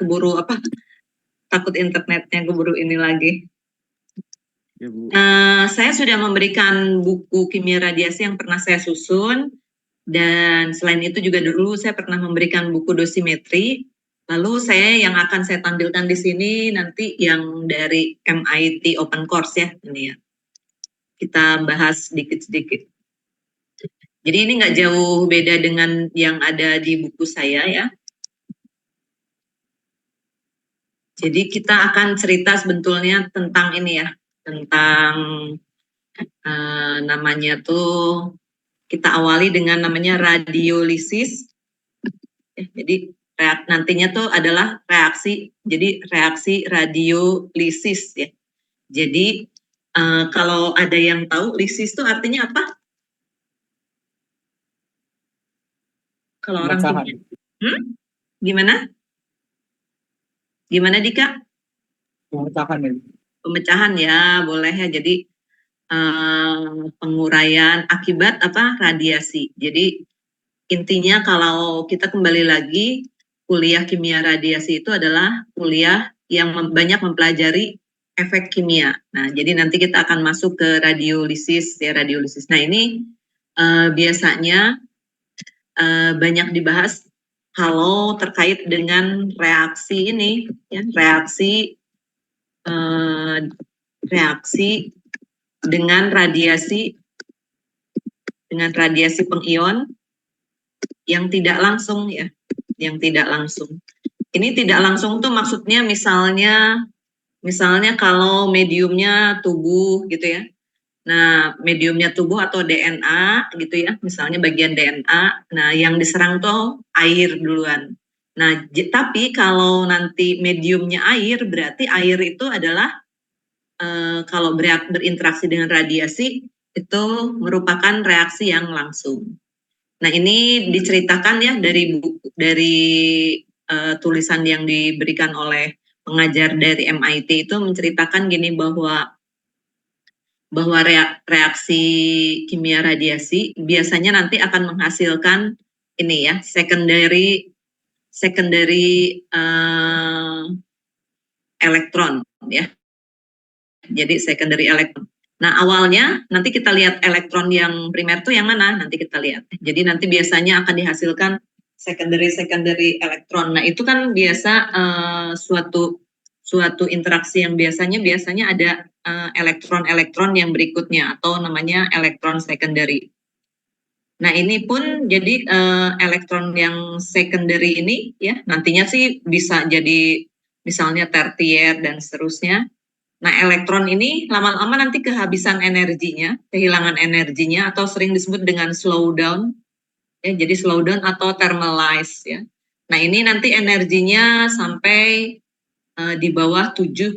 keburu takut internetnya keburu ini lagi. Ya, Bu. Saya sudah memberikan buku kimia radiasi yang pernah saya susun, dan selain itu juga dulu saya pernah memberikan buku dosimetri. Lalu yang akan saya tampilkan di sini nanti yang dari MIT Open Course ya, ini ya. Kita bahas sedikit-sedikit. Jadi ini nggak jauh beda dengan yang ada di buku saya ya. Jadi kita akan cerita sebetulnya tentang ini ya, tentang namanya tuh, kita awali dengan namanya radiolisis. Jadi nantinya tuh adalah reaksi, jadi reaksi radiolisis ya. Jadi kalau ada yang tahu lisis itu artinya apa? Kalau orang kimia, gimana? Gimana Dika? Pemecahan ya. Pemecahan ya, boleh ya. Jadi penguraian akibat radiasi. Jadi intinya kalau kita kembali lagi, kuliah kimia radiasi itu adalah kuliah yang banyak mempelajari efek kimia. Nah, jadi nanti kita akan masuk ke radiolisis ya, radiolisis. Nah, ini biasanya banyak dibahas kalau terkait dengan reaksi ini ya, reaksi dengan radiasi pengion yang tidak langsung ya, yang tidak langsung. Ini tidak langsung tuh maksudnya misalnya kalau mediumnya tubuh gitu ya. Nah, mediumnya tubuh atau DNA gitu ya, misalnya bagian DNA. Nah, yang diserang tuh air duluan. Nah, tapi kalau nanti mediumnya air, berarti air itu adalah kalau berinteraksi dengan radiasi itu merupakan reaksi yang langsung. Nah, ini diceritakan ya dari tulisan yang diberikan oleh pengajar dari MIT itu menceritakan gini bahwa reaksi kimia radiasi biasanya nanti akan menghasilkan ini ya, secondary elektron ya. Jadi secondary elektron. Nah, awalnya nanti kita lihat elektron yang primer tuh yang mana, nanti kita lihat. Jadi nanti biasanya akan dihasilkan secondary elektron. Nah, itu kan biasa suatu interaksi yang biasanya ada elektron-elektron yang berikutnya atau namanya elektron secondary. Nah, ini pun jadi elektron yang secondary ini ya nantinya sih bisa jadi misalnya tertier dan seterusnya. Nah, elektron ini lama-lama nanti kehabisan energinya, kehilangan energinya, atau sering disebut dengan slowdown, ya, jadi slowdown atau thermalize, ya. Nah, ini nanti energinya sampai di bawah 7,4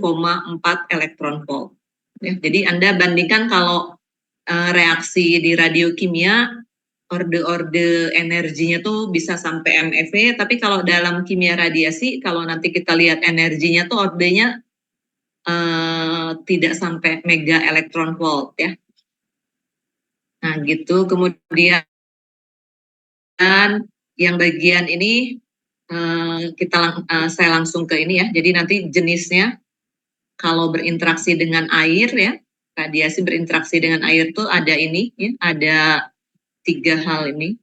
elektron volt. Ya, jadi Anda bandingkan kalau reaksi di radiokimia, orde energinya tuh bisa sampai MeV, tapi kalau dalam kimia radiasi, kalau nanti kita lihat energinya tuh ordenya tidak sampai mega elektron volt ya. Nah gitu, kemudian yang bagian ini saya langsung ke ini ya. Jadi nanti jenisnya kalau berinteraksi dengan air ya, radiasi berinteraksi dengan air tuh ada ini ya, ada 3 hal ini.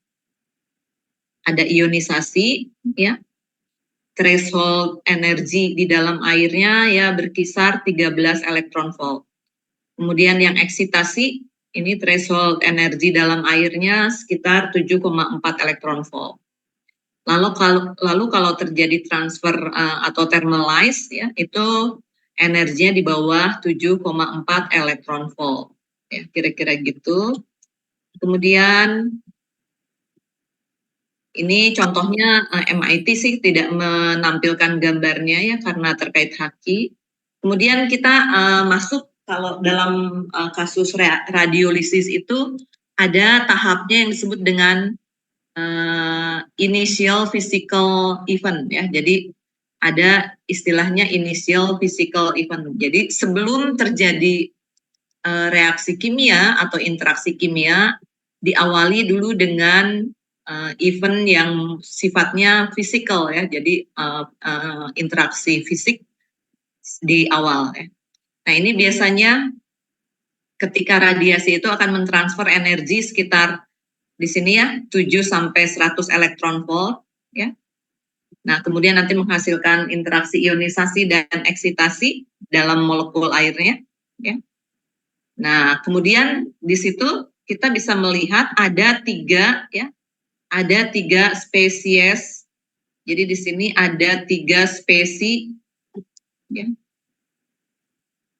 Ada ionisasi ya, threshold energi di dalam airnya ya berkisar 13 elektron volt. Kemudian yang eksitasi, ini threshold energi dalam airnya sekitar 7,4 elektron volt. Lalu kalau terjadi transfer atau thermalize ya, itu energinya di bawah 7,4 elektron volt. Ya, kira-kira gitu. Kemudian ini contohnya MIT sih tidak menampilkan gambarnya ya karena terkait haki. Kemudian kita masuk kalau dalam kasus radiolisis itu ada tahapnya yang disebut dengan initial physical event ya. Jadi ada istilahnya initial physical event. Jadi sebelum terjadi reaksi kimia atau interaksi kimia diawali dulu dengan event yang sifatnya fisikal ya, jadi interaksi fisik di awal ya. Nah ini biasanya ketika radiasi itu akan mentransfer energi sekitar di sini ya 7 sampai 100 elektron volt ya. Nah, kemudian nanti menghasilkan interaksi ionisasi dan eksitasi dalam molekul airnya ya. Nah, kemudian di situ kita bisa melihat ada tiga spesies. Jadi di sini ada 3 spesies ya.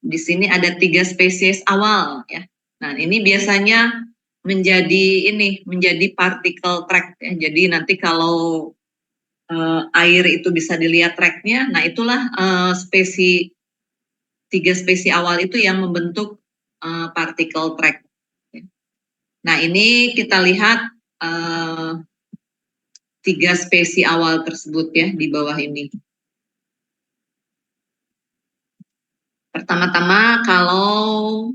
Di sini ada 3 spesies awal ya. Nah, ini biasanya menjadi particle track ya. Jadi nanti kalau air itu bisa dilihat tracknya, nah itulah 3 spesies awal itu yang membentuk particle track. Nah, ini kita lihat 3 spesies awal tersebut ya di bawah ini. Pertama-tama kalau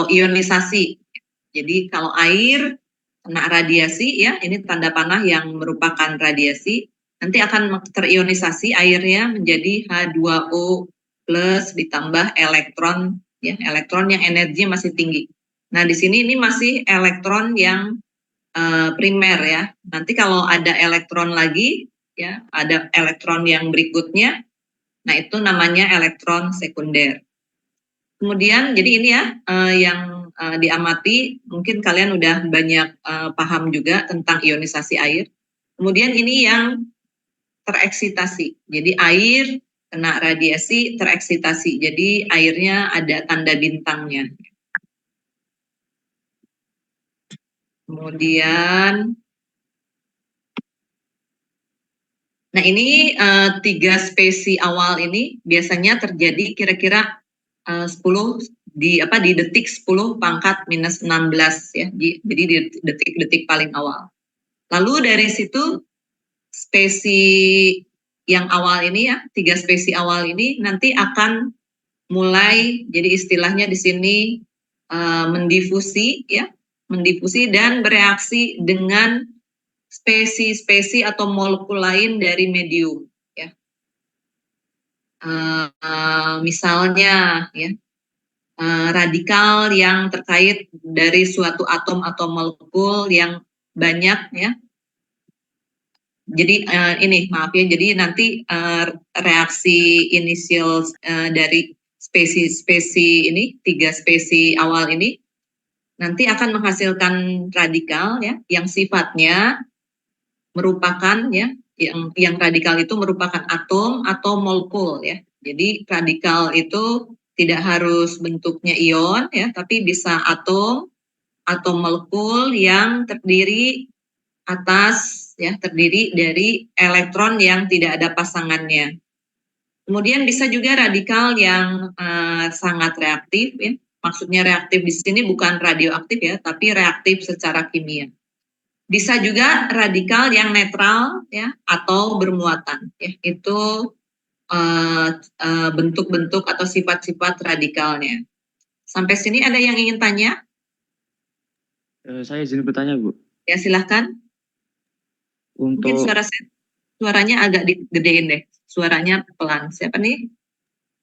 ionisasi, jadi kalau air kena radiasi ya, ini tanda panah yang merupakan radiasi, nanti akan terionisasi airnya menjadi H2O plus ditambah elektron ya, elektron yang energinya masih tinggi. Nah di sini ini masih elektron yang primer ya. Nanti kalau ada elektron lagi ya, ada elektron yang berikutnya. Nah, itu namanya elektron sekunder. Kemudian, jadi ini ya yang diamati, mungkin kalian udah banyak paham juga tentang ionisasi air. Kemudian ini yang tereksitasi. Jadi air kena radiasi tereksitasi. Jadi airnya ada tanda bintangnya. Kemudian, nah ini 3 spesies awal ini biasanya terjadi kira-kira 10 di detik 10 pangkat minus 16 ya. Jadi di detik-detik paling awal. Lalu dari situ spesies yang awal ini ya, 3 spesies awal ini nanti akan mulai, jadi istilahnya di sini mendifusi ya, mendifusi dan bereaksi dengan spesies atau molekul lain dari medium ya. Misalnya ya, radikal yang terkait dari suatu atom atau molekul yang banyak ya. Jadi ini maaf ya, jadi nanti reaksi inisial dari spesies ini, 3 spesies awal ini nanti akan menghasilkan radikal ya yang sifatnya merupakan ya, yang radikal itu merupakan atom atau molekul ya. Jadi radikal itu tidak harus bentuknya ion ya, tapi bisa atom atau molekul yang terdiri dari elektron yang tidak ada pasangannya. Kemudian bisa juga radikal yang sangat reaktif ya. Maksudnya reaktif di sini bukan radioaktif ya, tapi reaktif secara kimia. Bisa juga radikal yang netral ya atau bermuatan ya. Itu bentuk-bentuk atau sifat-sifat radikalnya. Sampai sini ada yang ingin tanya? Saya izin bertanya, Bu. Ya silahkan. Mungkin Untuk suaranya agak digedein deh. Suaranya pelan. Siapa nih?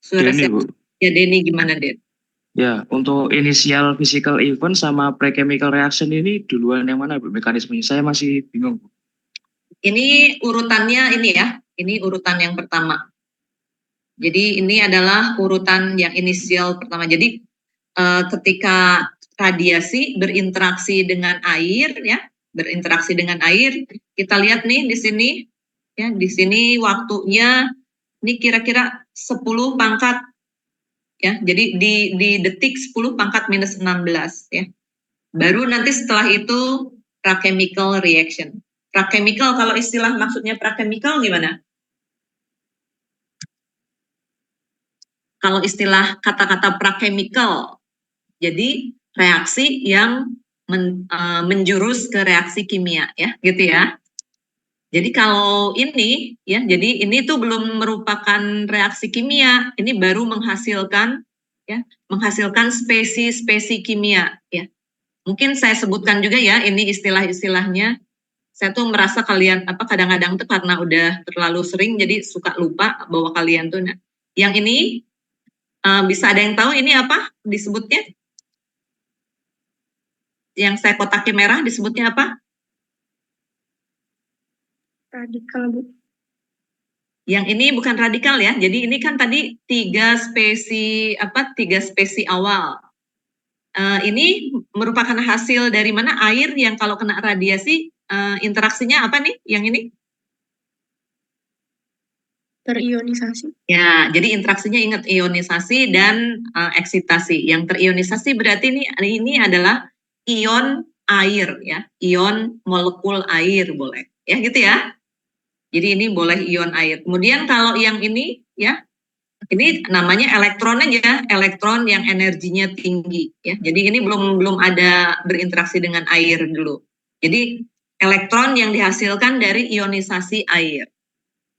Suara Denny, siapa? Bu. Ya Denny, gimana Den? Ya, untuk inisial physical event sama pre-chemical reaction ini duluan yang mana, Bu, mekanismenya? Saya masih bingung, Bu. Ini urutannya ini ya. Ini urutan yang pertama. Jadi ini adalah urutan yang inisial pertama. Jadi ketika radiasi berinteraksi dengan air ya, berinteraksi dengan air, kita lihat nih di sini ya, di sini waktunya ini kira-kira 10 pangkat ya. Jadi di detik 10 pangkat minus 16 ya. Baru nanti setelah itu pra-chemical reaction. Pra-chemical kalau istilah maksudnya pra-chemical gimana? Kalau istilah kata-kata pra-chemical, jadi reaksi yang menjurus ke reaksi kimia ya, gitu ya. Jadi kalau ini ya, jadi ini tuh belum merupakan reaksi kimia, ini baru menghasilkan spesies kimia ya. Mungkin saya sebutkan juga ya, ini istilah-istilahnya. Saya tuh merasa kalian kadang-kadang tuh karena udah terlalu sering jadi suka lupa bahwa kalian tuh yang ini bisa ada yang tahu ini apa disebutnya? Yang saya kotaknya merah disebutnya apa? Radikal, Bu. Yang ini bukan radikal ya. Jadi ini kan tadi tiga spesi awal. Ini merupakan hasil dari mana? Air yang kalau kena radiasi interaksinya apa nih? Yang ini? Terionisasi. Ya, jadi interaksinya ingat ionisasi dan eksitasi. Yang terionisasi berarti ini adalah ion air ya, ion molekul air boleh. Ya gitu ya. Jadi ini boleh ion air. Kemudian kalau yang ini ya, ini namanya elektron aja, elektron yang energinya tinggi ya. Jadi ini belum ada berinteraksi dengan air dulu. Jadi elektron yang dihasilkan dari ionisasi air.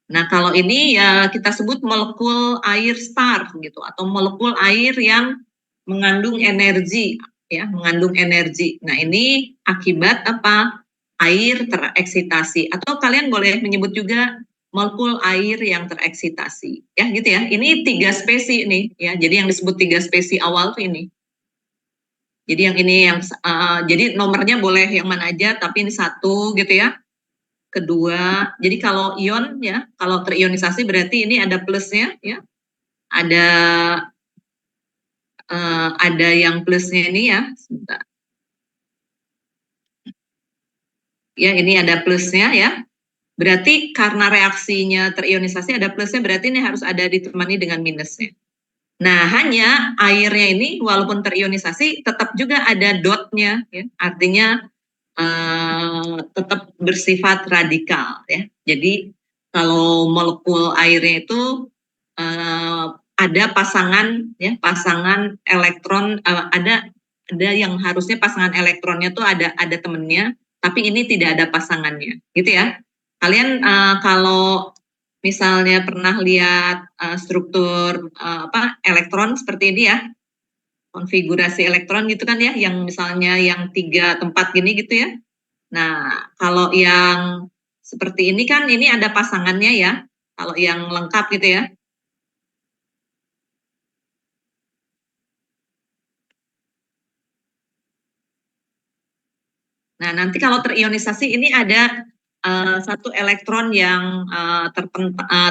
Nah, kalau ini ya kita sebut molekul air star gitu atau molekul air yang mengandung energi ya, mengandung energi. Nah, ini akibat apa? Air tereksitasi atau kalian boleh menyebut juga molekul air yang tereksitasi. Ya, gitu ya. Ini tiga spesi nih ya. Jadi yang disebut tiga spesi awal tuh ini. Jadi yang ini yang jadi nomornya boleh yang mana aja tapi ini satu gitu ya. Kedua, jadi kalau ion ya, kalau terionisasi berarti ini ada plusnya ya, ada yang plusnya ini ya, sebentar. Ya ini ada plusnya ya. Berarti karena reaksinya terionisasi ada plusnya, berarti ini harus ada ditemani dengan minusnya. Nah hanya airnya ini walaupun terionisasi tetap juga ada dotnya ya, artinya tetap bersifat radikal ya. Jadi kalau molekul airnya itu ada pasangan ya, pasangan elektron ada yang harusnya pasangan elektronnya tuh ada temennya, tapi ini tidak ada pasangannya, gitu ya. Kalian kalau misalnya pernah lihat struktur elektron seperti ini ya, konfigurasi elektron gitu kan ya, yang misalnya yang 3 tempat gini gitu ya. Nah, kalau yang seperti ini kan ini ada pasangannya ya, kalau yang lengkap gitu ya. Nah, nanti kalau terionisasi ini ada satu elektron yang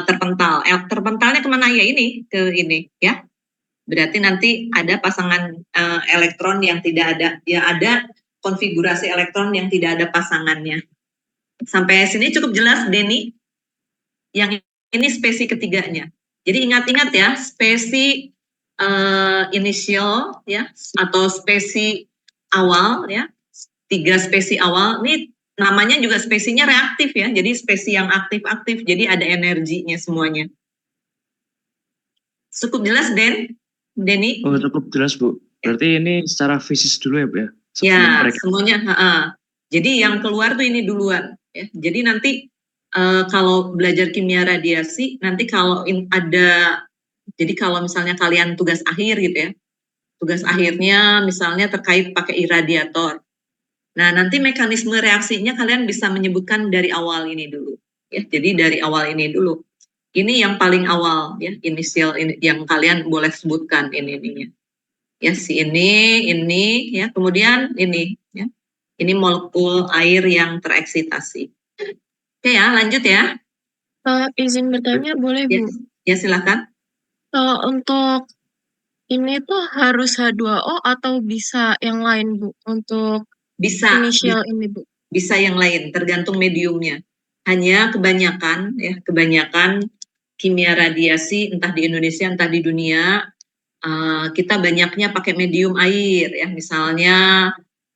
terpental. Terpentalnya kemana ya ini? Ke ini ya. Berarti nanti ada pasangan elektron yang tidak ada, ya ada konfigurasi elektron yang tidak ada pasangannya. Sampai sini cukup jelas, Denny? Yang ini spesi ketiganya. Jadi ingat-ingat ya, spesi inisial ya, atau spesi awal ya, 3 spesi awal, ini namanya juga spesinya reaktif ya, jadi spesi yang aktif-aktif, jadi ada energinya semuanya. Cukup jelas, Denny? Oh, cukup jelas, Bu. Berarti ini secara fisik dulu ya, Bu ya? Ya, semuanya. Jadi yang keluar tuh ini duluan. Ya. Jadi nanti kalau belajar kimia radiasi, nanti kalau jadi kalau misalnya kalian tugas akhir gitu ya, tugas akhirnya misalnya terkait pakai iradiator. Nah, nanti mekanisme reaksinya kalian bisa menyebutkan dari awal ini dulu. Ya, jadi dari awal ini dulu. Ini yang paling awal ya, inisial ini yang kalian boleh sebutkan ininya. Ya, si ini ya, kemudian ini ya. Ini molekul air yang tereksitasi. Oke ya, lanjut ya. Izin bertanya boleh, Bu? Ya, silakan. Untuk ini tuh harus H2O atau bisa yang lain, Bu? Untuk inisial ini, Bu? Bisa yang lain, tergantung mediumnya. Hanya kebanyakan kimia radiasi, entah di Indonesia, entah di dunia, kita banyaknya pakai medium air ya.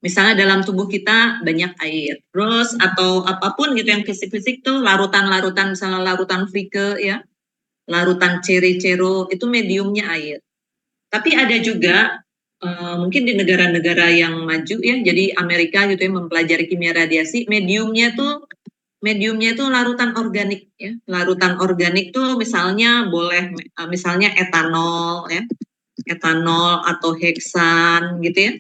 Misalnya dalam tubuh kita banyak air. Terus atau apapun gitu yang fisik-fisik tuh larutan-larutan, misalnya larutan Frike ya, larutan cero itu mediumnya air. Tapi ada juga mungkin di negara-negara yang maju ya, jadi Amerika gitu ya mempelajari kimia radiasi, mediumnya tuh larutan organik ya. Larutan organik tuh misalnya boleh misalnya etanol ya. Etanol atau heksan gitu ya.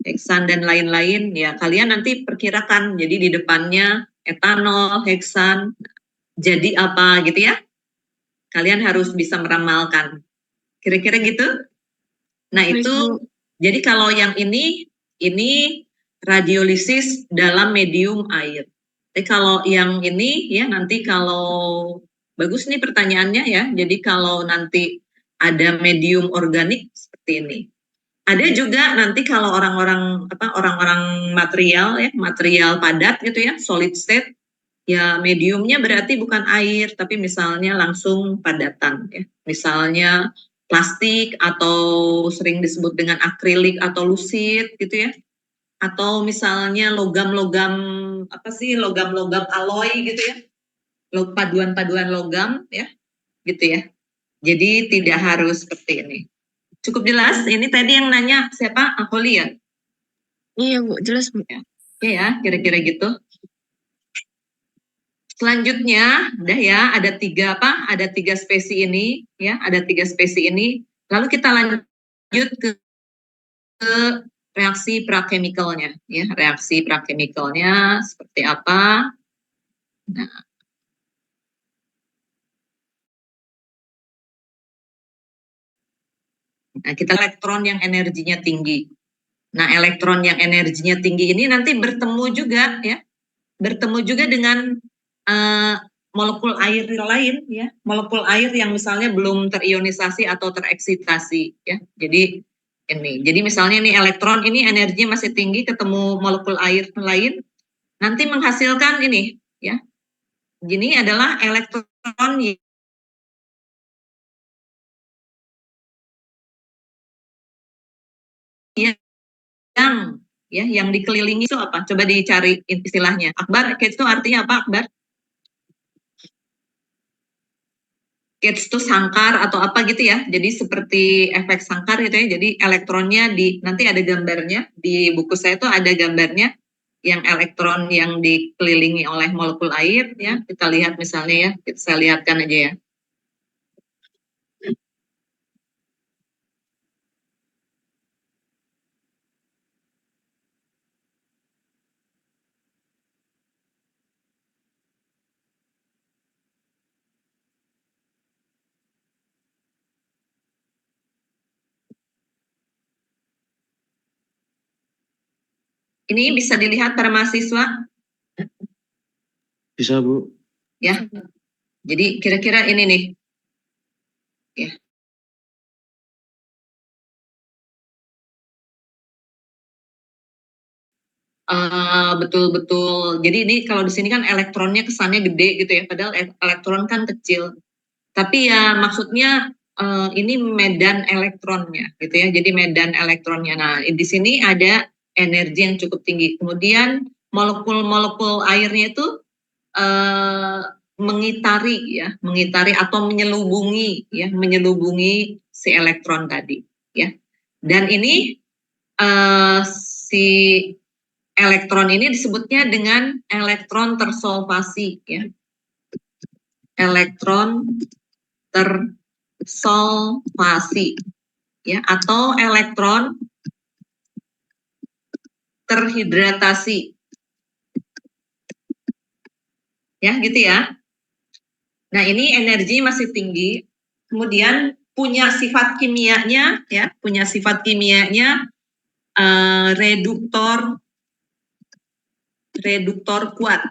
heksan dan lain-lain, ya kalian nanti perkirakan. Jadi di depannya etanol, heksan, jadi apa gitu ya. Kalian harus bisa meramalkan. Kira-kira gitu. Nah Baik, itu, Bu. jadi kalau yang ini radiolisis dalam medium air. Tapi kalau yang ini ya nanti kalau, bagus nih pertanyaannya ya, jadi kalau nanti ada medium organik seperti ini. Ada juga nanti kalau orang-orang material ya, material padat gitu ya, solid state, ya mediumnya berarti bukan air, tapi misalnya langsung padatan ya. Misalnya plastik atau sering disebut dengan akrilik atau lusit gitu ya. Atau misalnya logam-logam logam-logam alloy gitu ya. Paduan-paduan logam ya, gitu ya. Jadi tidak harus seperti ini. Cukup jelas? Ini tadi yang nanya siapa? Aholi ya? Iya, Bu, jelas, Bu. Oke ya, kira-kira gitu. Selanjutnya, udah ya, ada tiga spesi ini, ya, ada 3 spesi ini. Lalu kita lanjut ke reaksi prakemikalnya, ya, reaksi prakemikalnya seperti apa? Nah, kita elektron yang energinya tinggi. Nah, elektron yang energinya tinggi ini nanti bertemu juga ya, bertemu juga dengan molekul air lain ya, molekul air yang misalnya belum terionisasi atau tereksitasi ya. Jadi ini, jadi misalnya nih elektron ini energinya masih tinggi ketemu molekul air lain, nanti menghasilkan ini ya. Ini adalah elektron yang dikelilingi itu apa? Coba dicari istilahnya. Akbar, Gates itu artinya apa, Akbar? Gates itu sangkar atau apa gitu ya. Jadi seperti efek sangkar gitu ya. Jadi elektronnya nanti ada gambarnya di buku saya itu ada gambarnya yang elektron yang dikelilingi oleh molekul air ya. Kita lihat misalnya ya, saya lihatkan aja ya. Ini bisa dilihat para mahasiswa? Bisa, Bu. Ya. Jadi kira-kira ini nih. Ya. Betul-betul. Jadi ini kalau di sini kan elektronnya kesannya gede gitu ya, padahal elektron kan kecil. Tapi ya maksudnya ini medan elektronnya gitu ya. Jadi medan elektronnya. Nah, di sini ada energi yang cukup tinggi. Kemudian molekul-molekul airnya itu mengitari atau menyelubungi si elektron tadi ya. Dan ini si elektron ini disebutnya dengan elektron tersolvasi ya. Elektron tersolvasi ya, atau elektron terhidratasi. Ya, gitu ya. Nah, ini energi masih tinggi. Kemudian punya sifat kimianya ya, reduktor kuat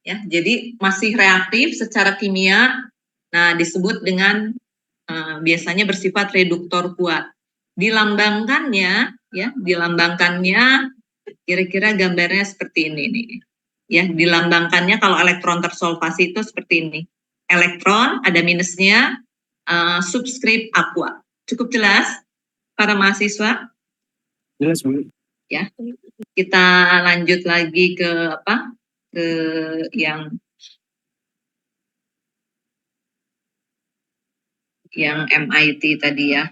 ya. Jadi masih reaktif secara kimia. Nah, disebut dengan biasanya bersifat reduktor kuat. Dilambangkannya kira-kira gambarnya seperti ini nih. Ya, dilambangkannya kalau elektron tersolvasi itu seperti ini. Elektron ada minusnya, subskrip aqua. Cukup jelas para mahasiswa? Jelas, Bu. Ya. Kita lanjut lagi ke yang MIT tadi ya.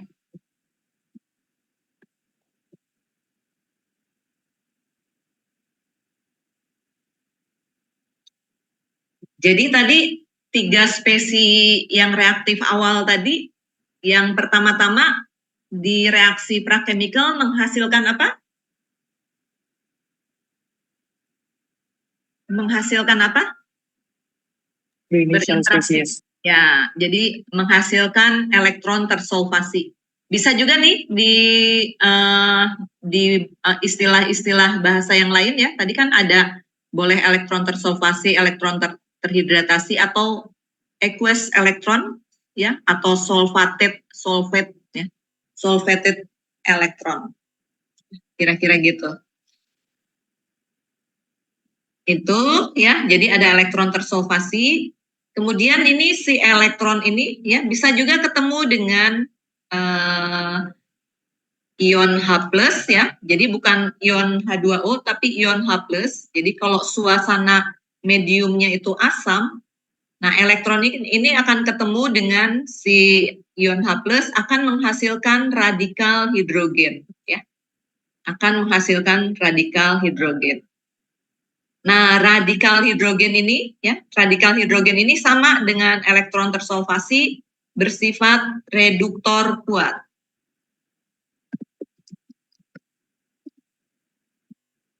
Jadi tadi 3 spesi yang reaktif awal tadi, yang pertama-tama di reaksi prakemikal menghasilkan apa? Menghasilkan apa? Initial Berinteraksi. species. Ya, jadi menghasilkan elektron tersolvasi. Bisa juga nih di istilah-istilah bahasa yang lain ya. Tadi kan ada boleh elektron tersolvasi, elektron terhidratasi atau aqueous elektron ya, atau solvated ya. Solvated elektron. Kira-kira gitu. Itu ya, jadi ada elektron tersolvasi. Kemudian ini si elektron ini ya bisa juga ketemu dengan ion H+ ya. Jadi bukan ion H2O tapi ion H+. Jadi kalau suasana mediumnya itu asam, nah elektron ini akan ketemu dengan si ion H+ akan menghasilkan radikal hidrogen ya. Akan menghasilkan radikal hidrogen. Nah, radikal hidrogen ini ya, radikal hidrogen ini sama dengan elektron tersolvasi bersifat reduktor kuat.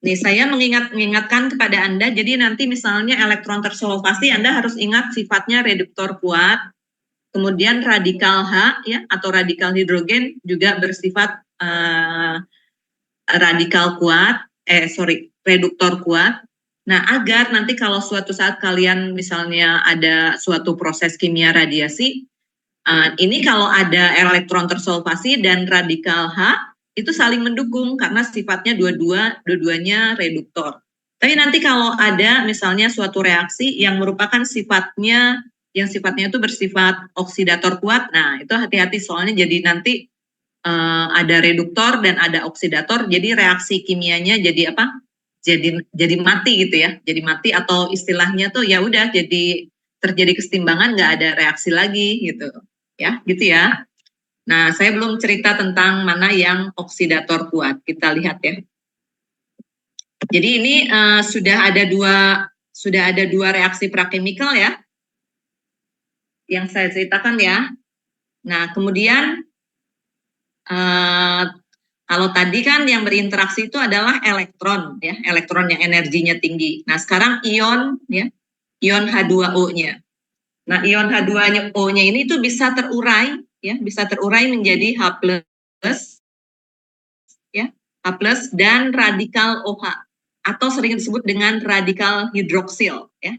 Nih, saya mengingatkan kepada Anda, jadi nanti misalnya elektron tersolvasi Anda harus ingat sifatnya reduktor kuat. Kemudian radikal H ya atau radikal hidrogen juga bersifat radikal kuat, reduktor kuat. Nah, agar nanti kalau suatu saat kalian misalnya ada suatu proses kimia radiasi, ini kalau ada elektron tersolvasi dan radikal H, itu saling mendukung karena sifatnya dua-duanya reduktor. Tapi nanti kalau ada misalnya suatu reaksi yang merupakan sifatnya itu bersifat oksidator kuat, nah itu hati-hati soalnya jadi nanti ada reduktor dan ada oksidator, jadi reaksi kimianya jadi apa? Jadi mati gitu ya, jadi mati atau istilahnya tuh ya udah jadi terjadi kesetimbangan, nggak ada reaksi lagi gitu ya, gitu ya. Nah, saya belum cerita tentang mana yang oksidator kuat, kita lihat ya. Jadi ini sudah ada dua reaksi prakimikal ya, yang saya ceritakan ya. Nah, kemudian kalau tadi kan yang berinteraksi itu adalah elektron ya, elektron yang energinya tinggi. Nah, sekarang ion ya, ion H2O-nya. Nah, ion H2O-nya ini tuh bisa terurai ya, bisa terurai menjadi H+ ya, H+ dan radikal OH atau sering disebut dengan radikal hidroksil ya.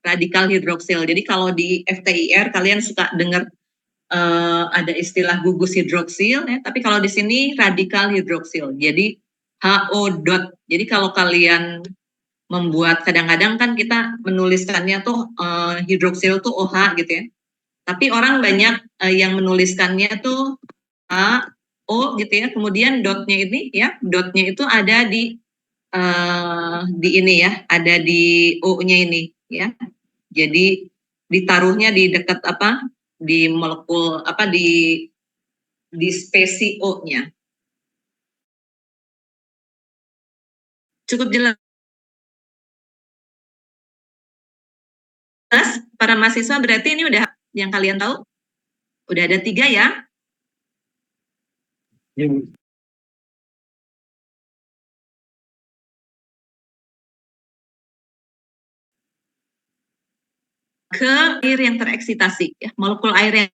Radikal hidroksil. Jadi kalau di FTIR kalian suka dengar ada istilah gugus hidroksil ya, tapi kalau di sini radikal hidroksil. Jadi HO dot. Jadi kalau kalian membuat, kadang-kadang kan kita menuliskannya tuh hidroksil tuh OH gitu ya. Tapi orang banyak yang menuliskannya tuh HO gitu ya. Kemudian dotnya ini ya, dotnya itu ada di ini ya, ada di O-nya ini ya. Jadi ditaruhnya di dekat apa? Di molekul apa di spesi O-nya. Cukup jelas para mahasiswa, berarti ini udah yang kalian tahu? Udah ada 3 ya? Ya, ke air yang tereksitasi ya, molekul air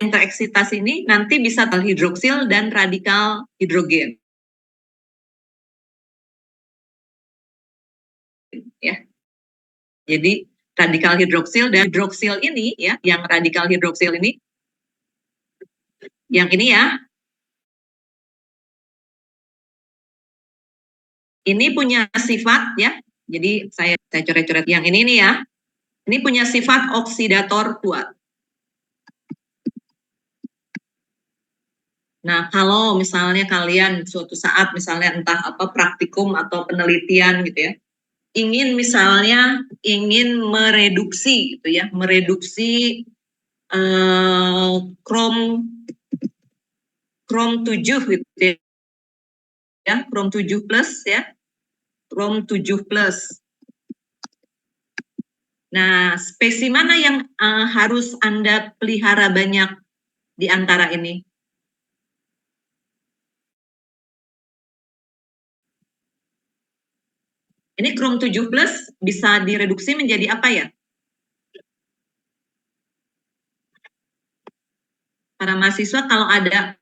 yang tereksitasi ini nanti bisa hidroksil dan radikal hidrogen ya. Jadi radikal hidroksil dan hidroksil ini ya, yang radikal hidroksil ini yang ini ya, ini punya sifat ya. Jadi saya coret-coret yang ini nih ya. Ini punya sifat oksidator kuat. Nah, kalau misalnya kalian suatu saat misalnya entah apa praktikum atau penelitian gitu ya, ingin mereduksi gitu ya, mereduksi krom 7 gitu ya, krom 7+ ya, krom 7+. Nah, spesi mana yang harus Anda pelihara banyak di antara ini? Ini Chrome 7 Plus bisa direduksi menjadi apa ya? Para mahasiswa kalau ada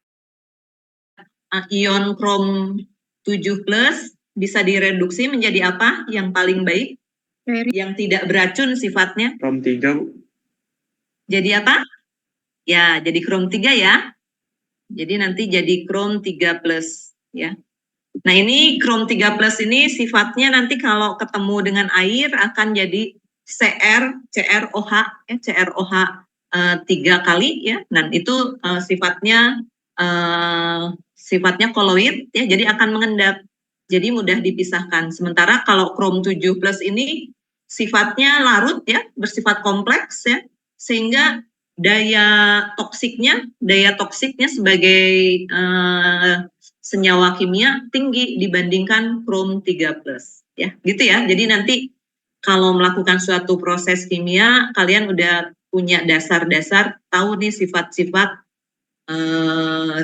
ion Chrome 7 Plus bisa direduksi menjadi apa yang paling baik? Yang tidak beracun sifatnya? Chrome 3, Bu. Jadi apa? Ya, jadi Chrome 3 ya. Jadi nanti jadi Chrome 3 Plus ya. Nah, ini Chrome 3 Plus ini sifatnya nanti kalau ketemu dengan air akan jadi CrOH ya, CrOH 3 kali ya. Dan itu sifatnya koloid ya, jadi akan mengendap. Jadi mudah dipisahkan. Sementara kalau Chrome 7 Plus ini sifatnya larut ya, bersifat kompleks ya, sehingga daya toksiknya sebagai senyawa kimia tinggi dibandingkan Chrome 3 Plus ya, gitu ya. Jadi nanti kalau melakukan suatu proses kimia, kalian udah punya dasar-dasar tahu nih sifat-sifat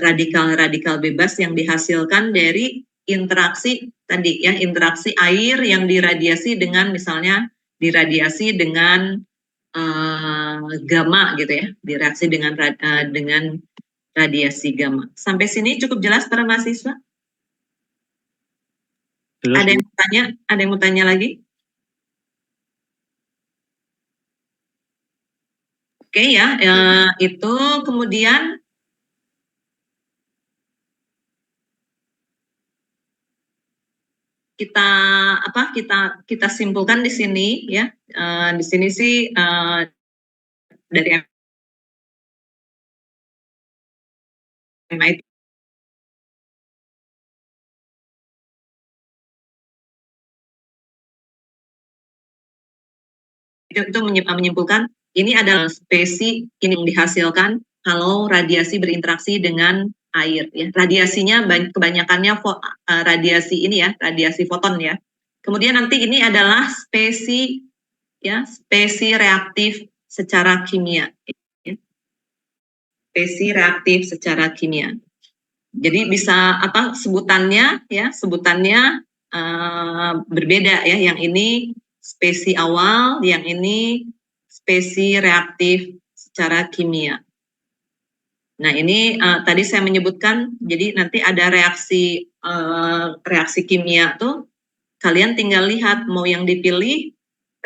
radikal-radikal bebas yang dihasilkan dari interaksi tadi ya, interaksi air yang diradiasi dengan misalnya diradiasi dengan gamma gitu ya, direaksi dengan radiasi gamma. Sampai sini cukup jelas para mahasiswa? Jelas, Ada yang mau tanya? Ada yang mau tanya lagi? Oke ya, itu kemudian kita simpulkan di sini ya. Di sini sih dari MIT itu menyimpulkan ini adalah spesies ini yang dihasilkan kalau radiasi berinteraksi dengan air ya. Radiasinya kebanyakannya radiasi ini ya, radiasi foton ya. Kemudian nanti ini adalah spesies ya, spesies reaktif secara kimia. Ya. Spesies reaktif secara kimia. Jadi bisa apa sebutannya ya, sebutannya berbeda ya. Yang ini spesies awal, yang ini spesies reaktif secara kimia. Nah, ini tadi saya menyebutkan, jadi nanti ada reaksi kimia tuh, kalian tinggal lihat mau yang dipilih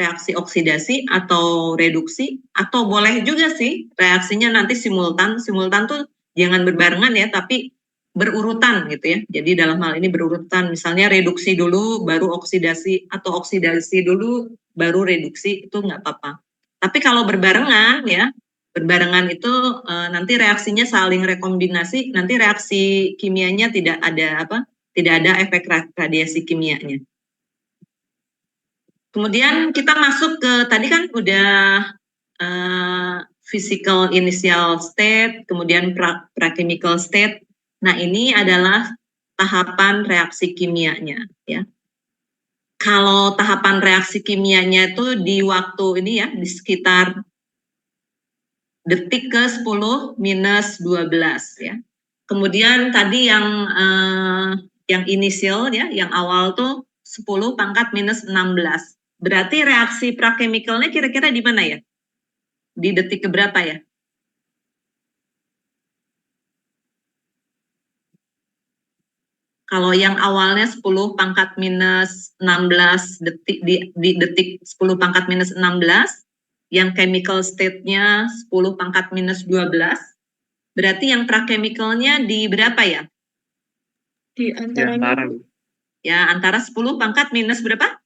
reaksi oksidasi atau reduksi, atau boleh juga sih reaksinya nanti simultan. Simultan tuh jangan berbarengan ya, tapi berurutan gitu ya. Jadi dalam hal ini berurutan, misalnya reduksi dulu baru oksidasi, atau oksidasi dulu baru reduksi, itu nggak apa-apa. Tapi kalau berbarengan ya, berbarengan itu nanti reaksinya saling rekombinasi, nanti reaksi kimianya tidak ada efek radiasi kimianya. Kemudian kita masuk ke tadi kan udah physical initial state, kemudian pra-chemical state. Nah, ini adalah tahapan reaksi kimianya ya. Kalau tahapan reaksi kimianya itu di waktu ini ya, di sekitar detik ke 10 minus 12 ya. Kemudian tadi yang inisial ya, yang awal tuh 10 pangkat minus 16. Berarti reaksi prakemikalnya kira-kira di mana ya? Di detik keberapa ya? Kalau yang awalnya 10 pangkat minus 16 detik di detik 10 pangkat minus 16, yang chemical state-nya 10 pangkat minus 12, berarti yang prakemikalnya di berapa ya? Di antara ya antara 10 pangkat minus berapa?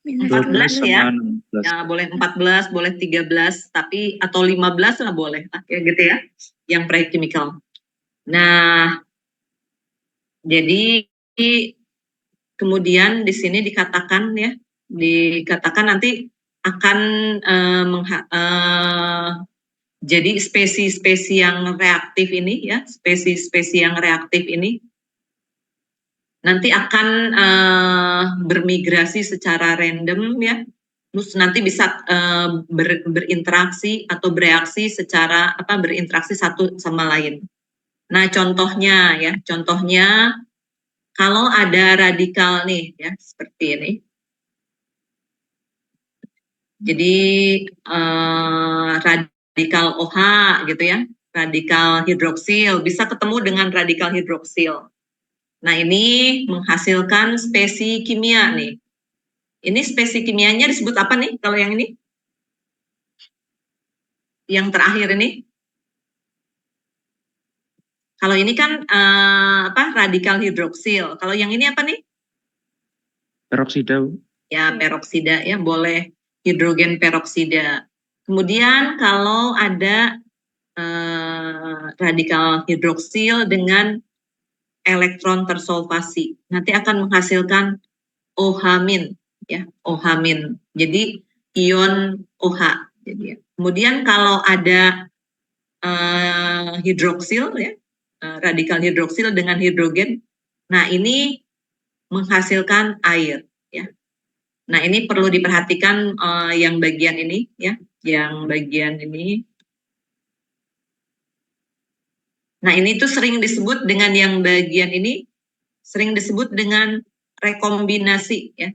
minus 14 ya. 16. Ya, boleh 14, boleh 13, tapi atau 15 lah boleh, ya gitu ya. Yang pre-chemical. Nah, jadi kemudian di sini dikatakan ya, dikatakan nanti akan jadi spesies-spesies yang reaktif ini ya, spesies-spesies yang reaktif ini nanti akan bermigrasi secara random ya, terus nanti bisa berinteraksi atau bereaksi secara berinteraksi satu sama lain. Nah, contohnya kalau ada radikal nih ya seperti ini. Jadi radikal OH gitu ya, radikal hidroksil bisa ketemu dengan radikal hidroksil. Nah ini menghasilkan spesi kimia nih. Ini spesi kimianya disebut apa nih kalau yang ini? Yang terakhir ini? Kalau ini kan radikal hidroksil. Kalau yang ini apa nih? Peroksida. Ya, peroksida ya, boleh hidrogen peroksida. Kemudian kalau ada radikal hidroksil dengan elektron tersolvasi, nanti akan menghasilkan OH- ya, OH-. Jadi ion OH. Jadi, ya. Kemudian kalau ada hidroksil ya, radikal hidroksil dengan hidrogen. Nah, ini menghasilkan air ya. Nah, ini perlu diperhatikan yang bagian ini ya, yang bagian ini. Nah, ini tuh sering disebut dengan yang bagian ini sering disebut dengan rekombinasi ya.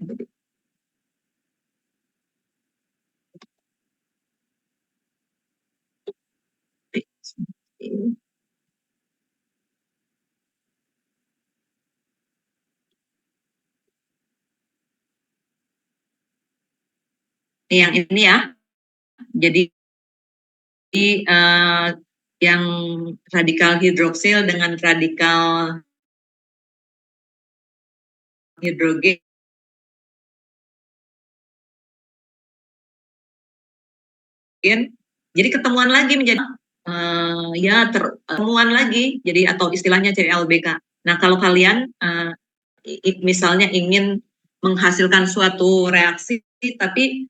Yang ini ya. Jadi yang radikal hidroksil dengan radikal hidrogen jadi ketemuan lagi menjadi ketemuan lagi jadi atau istilahnya CLBK. Nah, kalau kalian misalnya ingin menghasilkan suatu reaksi tapi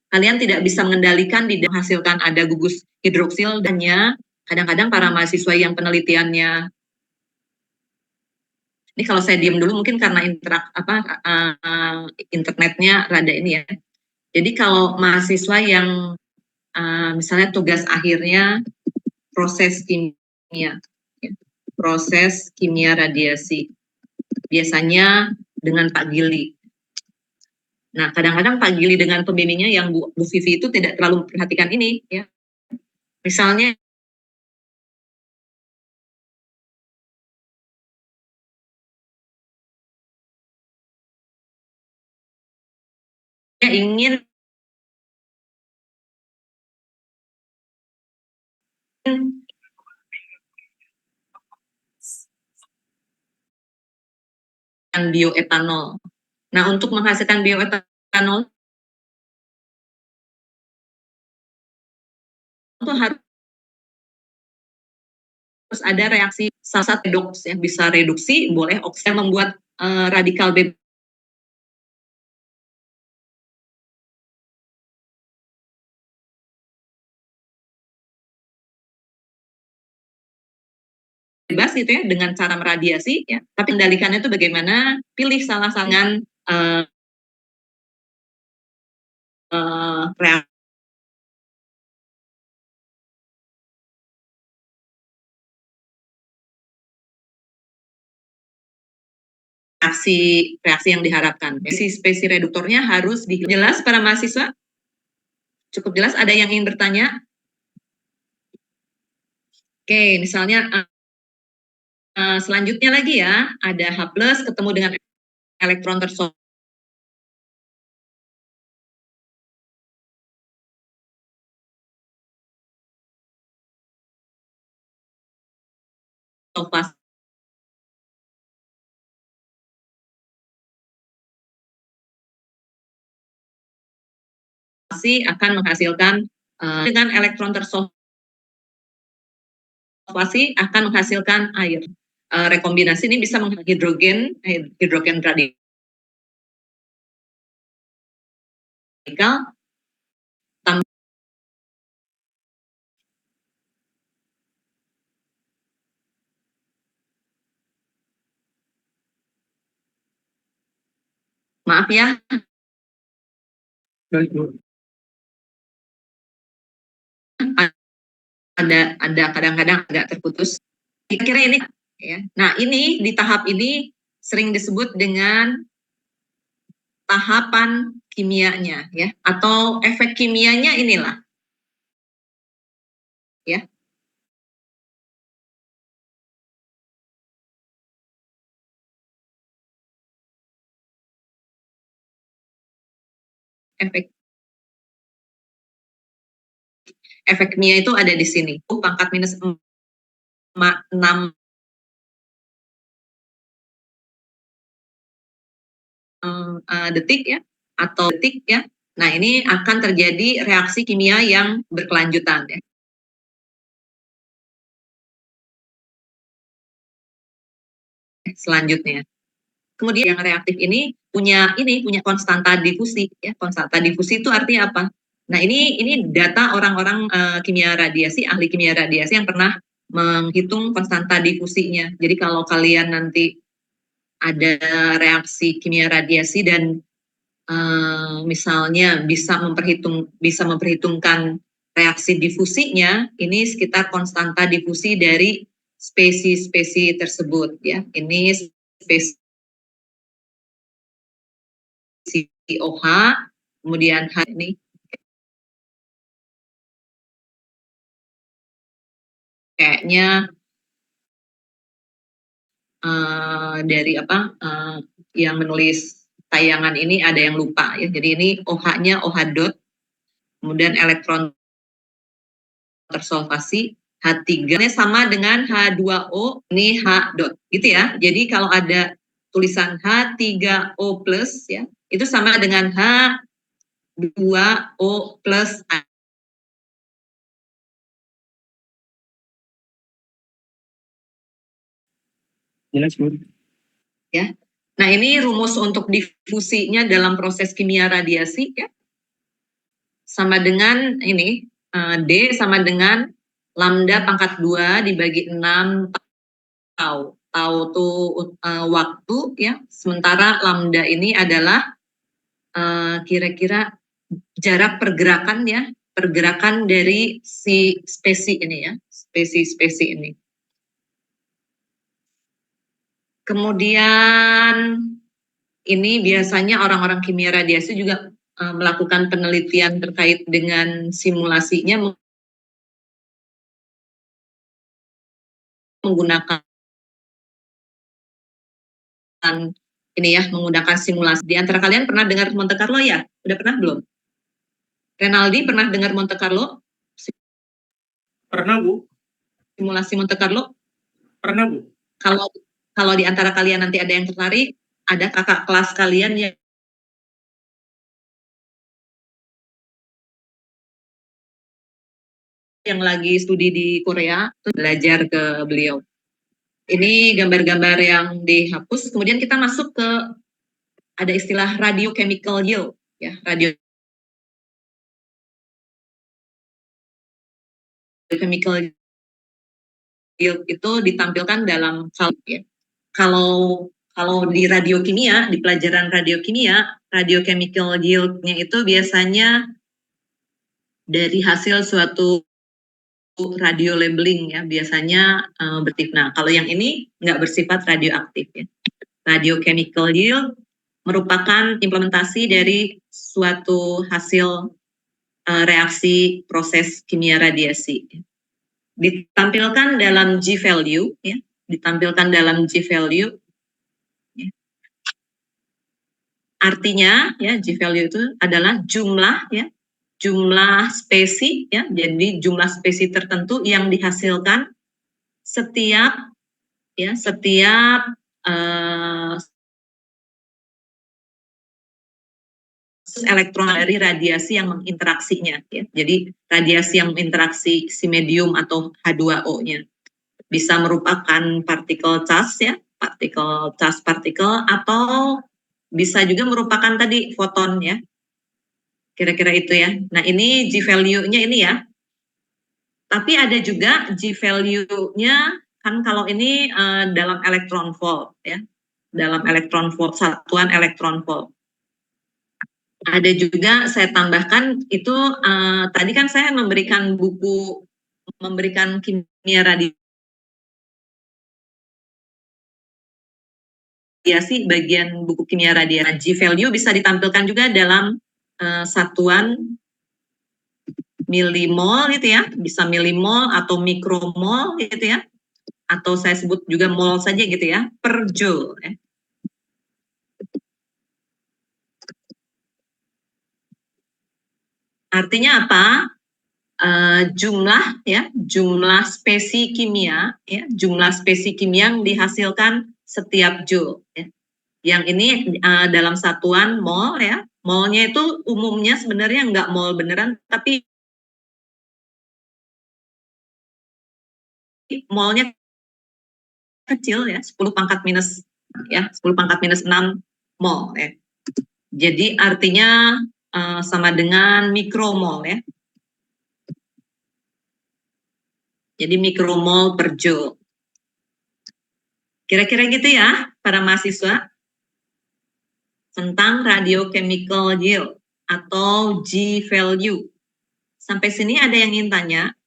kalian tidak bisa mengendalikan di menghasilkan ada gugus hidroksil dannya, kadang-kadang para mahasiswa yang penelitiannya ini kalau saya diam dulu mungkin karena internetnya rada ini ya. Jadi kalau mahasiswa yang misalnya tugas akhirnya proses kimia, ya, proses kimia radiasi, biasanya dengan Pak Gili. Nah, kadang-kadang Pak Gili dengan pembimbingnya yang Bu Vivi itu tidak terlalu memperhatikan ini, ya. Misalnya ingin bioetanol. Nah, untuk menghasilkan bioetanol itu harus ada reaksi salah satu redoks ya, bisa reduksi, boleh oksigen membuat radikal bebas gitu ya dengan cara meradiasi ya, tapi kendalikannya itu bagaimana, pilih salah satu reaksi reaksi yang diharapkan. Spesi reduktornya harus jelas para mahasiswa? Cukup jelas? Ada yang ingin bertanya? Oke, misalnya selanjutnya lagi ya, ada H+ ketemu dengan elektron tersolvasi akan menghasilkan dengan elektron tersolvasi akan menghasilkan air. Rekombinasi ini bisa menghasilkan hidrogen radikal. Maaf ya. ada kadang-kadang agak terputus. Kira-kira ini ya. Nah, ini di tahap ini sering disebut dengan tahapan kimianya ya, atau efek kimianya inilah ya. Efek kimia itu ada di sini. Pangkat minus 6 detik ya, atau detik ya. Nah, ini akan terjadi reaksi kimia yang berkelanjutan ya. Selanjutnya. Kemudian yang reaktif ini punya konstanta difusi ya. Konstanta difusi itu artinya apa? Nah, ini data orang-orang kimia radiasi, ahli kimia radiasi yang pernah menghitung konstanta difusinya. Jadi kalau kalian nanti ada reaksi kimia radiasi dan misalnya bisa memperhitungkan reaksi difusinya, ini sekitar konstanta difusi dari spesies tersebut ya. Ini spesies OH, kemudian H ini kayaknya dari yang menulis tayangan ini ada yang lupa ya. Jadi ini OH-nya OH dot, kemudian elektron tersolvasi H3 ini sama dengan H2O, ini H dot gitu ya. Jadi kalau ada tulisan H3O plus ya, itu sama dengan H2O plus. Jelas, Bu. Ya. Nah, ini rumus untuk difusinya dalam proses kimia radiasi ya. Sama dengan ini D sama dengan lambda pangkat 2 dibagi 6 tau. Tau itu waktu ya. Sementara lambda ini adalah kira-kira jarak pergerakan ya. Pergerakan dari si spesies ini ya. Spesies ini. Kemudian ini biasanya orang-orang kimia radiasi juga melakukan penelitian terkait dengan simulasinya menggunakan ini ya, menggunakan simulasi. Di antara kalian pernah dengar Monte Carlo ya? Udah pernah belum? Renaldi pernah dengar Monte Carlo? Pernah, Bu. Simulasi Monte Carlo? Pernah, Bu. Kalau di antara kalian nanti ada yang tertarik, ada kakak kelas kalian yang lagi studi di Korea, belajar ke beliau. Ini gambar-gambar yang dihapus. Kemudian kita masuk ke ada istilah radiochemical yield, ya, radiochemical yield itu ditampilkan dalam ya. Kalau di radiokimia, di pelajaran radiokimia, radiochemical yield-nya itu biasanya dari hasil suatu radio labeling ya, biasanya bersifat. Nah, kalau yang ini nggak bersifat radioaktif ya. Radiochemical yield merupakan implementasi dari suatu hasil reaksi proses kimia radiasi. Ditampilkan dalam G value ya, ditampilkan dalam G value. Ya. Artinya ya G value itu adalah jumlah ya, jumlah spesies ya, jadi jumlah spesies tertentu yang dihasilkan setiap elektron dari radiasi yang menginteraksinya ya. Jadi radiasi yang interaksi si medium atau H2O-nya bisa merupakan partikel charge ya, partikel atau bisa juga merupakan tadi foton ya. Kira-kira itu ya. Nah, ini G value-nya ini ya. Tapi ada juga G value-nya kan kalau ini dalam elektron volt ya. Dalam elektron volt, satuan elektron volt. Ada juga saya tambahkan itu tadi kan saya memberikan buku memberikan kimia radiasi bagian buku kimia radiasi. G value bisa ditampilkan juga dalam satuan milimol gitu ya, bisa milimol atau mikromol gitu ya, atau saya sebut juga mol saja gitu ya, per joule ya. Artinya apa? Jumlah ya, jumlah spesi kimia ya, jumlah spesi kimia yang dihasilkan setiap joule ya. Yang ini dalam satuan mol ya. Molnya itu umumnya sebenarnya nggak mol beneran, tapi molnya kecil ya, 10 pangkat minus ya, 10 pangkat minus 6 mol ya. Jadi artinya sama dengan mikromol ya. Jadi mikromol per joule. Kira-kira gitu ya para mahasiswa tentang radiochemical yield atau G value. Sampai sini ada yang ingin tanya?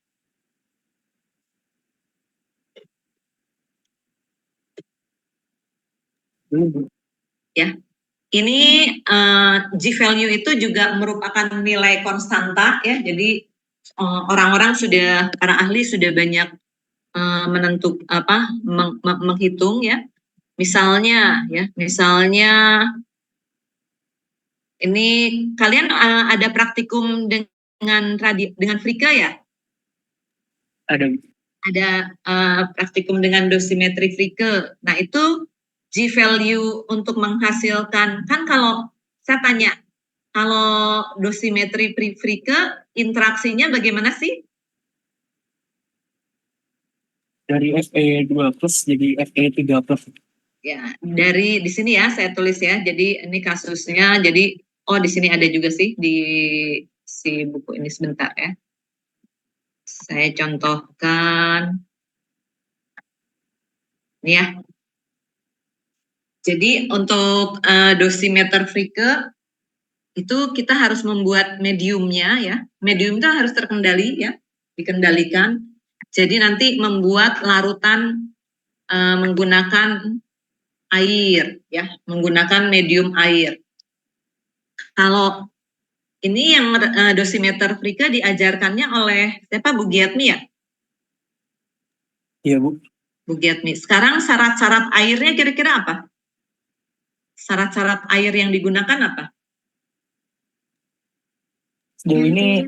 Ya, ini G value itu juga merupakan nilai konstanta ya. Jadi orang-orang sudah, para ahli sudah banyak menghitung ya. Misalnya ini kalian ada praktikum dengan Frika ya? Ada praktikum dengan dosimetri Frike. Nah itu G value untuk menghasilkan, kan kalau saya tanya, kalau dosimetri Frike interaksinya bagaimana sih? Dari Fe2+ jadi Fe3+. Ya, dari di sini ya saya tulis ya. Jadi ini kasusnya. Jadi di sini ada juga sih di si buku ini, sebentar ya. Saya contohkan. Ini ya. Jadi untuk dosimeter Frike itu kita harus membuat mediumnya ya. Medium itu harus terkendali ya, dikendalikan. Jadi nanti membuat larutan menggunakan air ya, menggunakan medium air. Kalau ini yang dosimeter Frike diajarkannya oleh siapa, Bu Giatmi ya? Iya Bu. Bu Giatmi. Sekarang syarat-syarat airnya kira-kira apa? Syarat-syarat air yang digunakan apa? Sejauh ini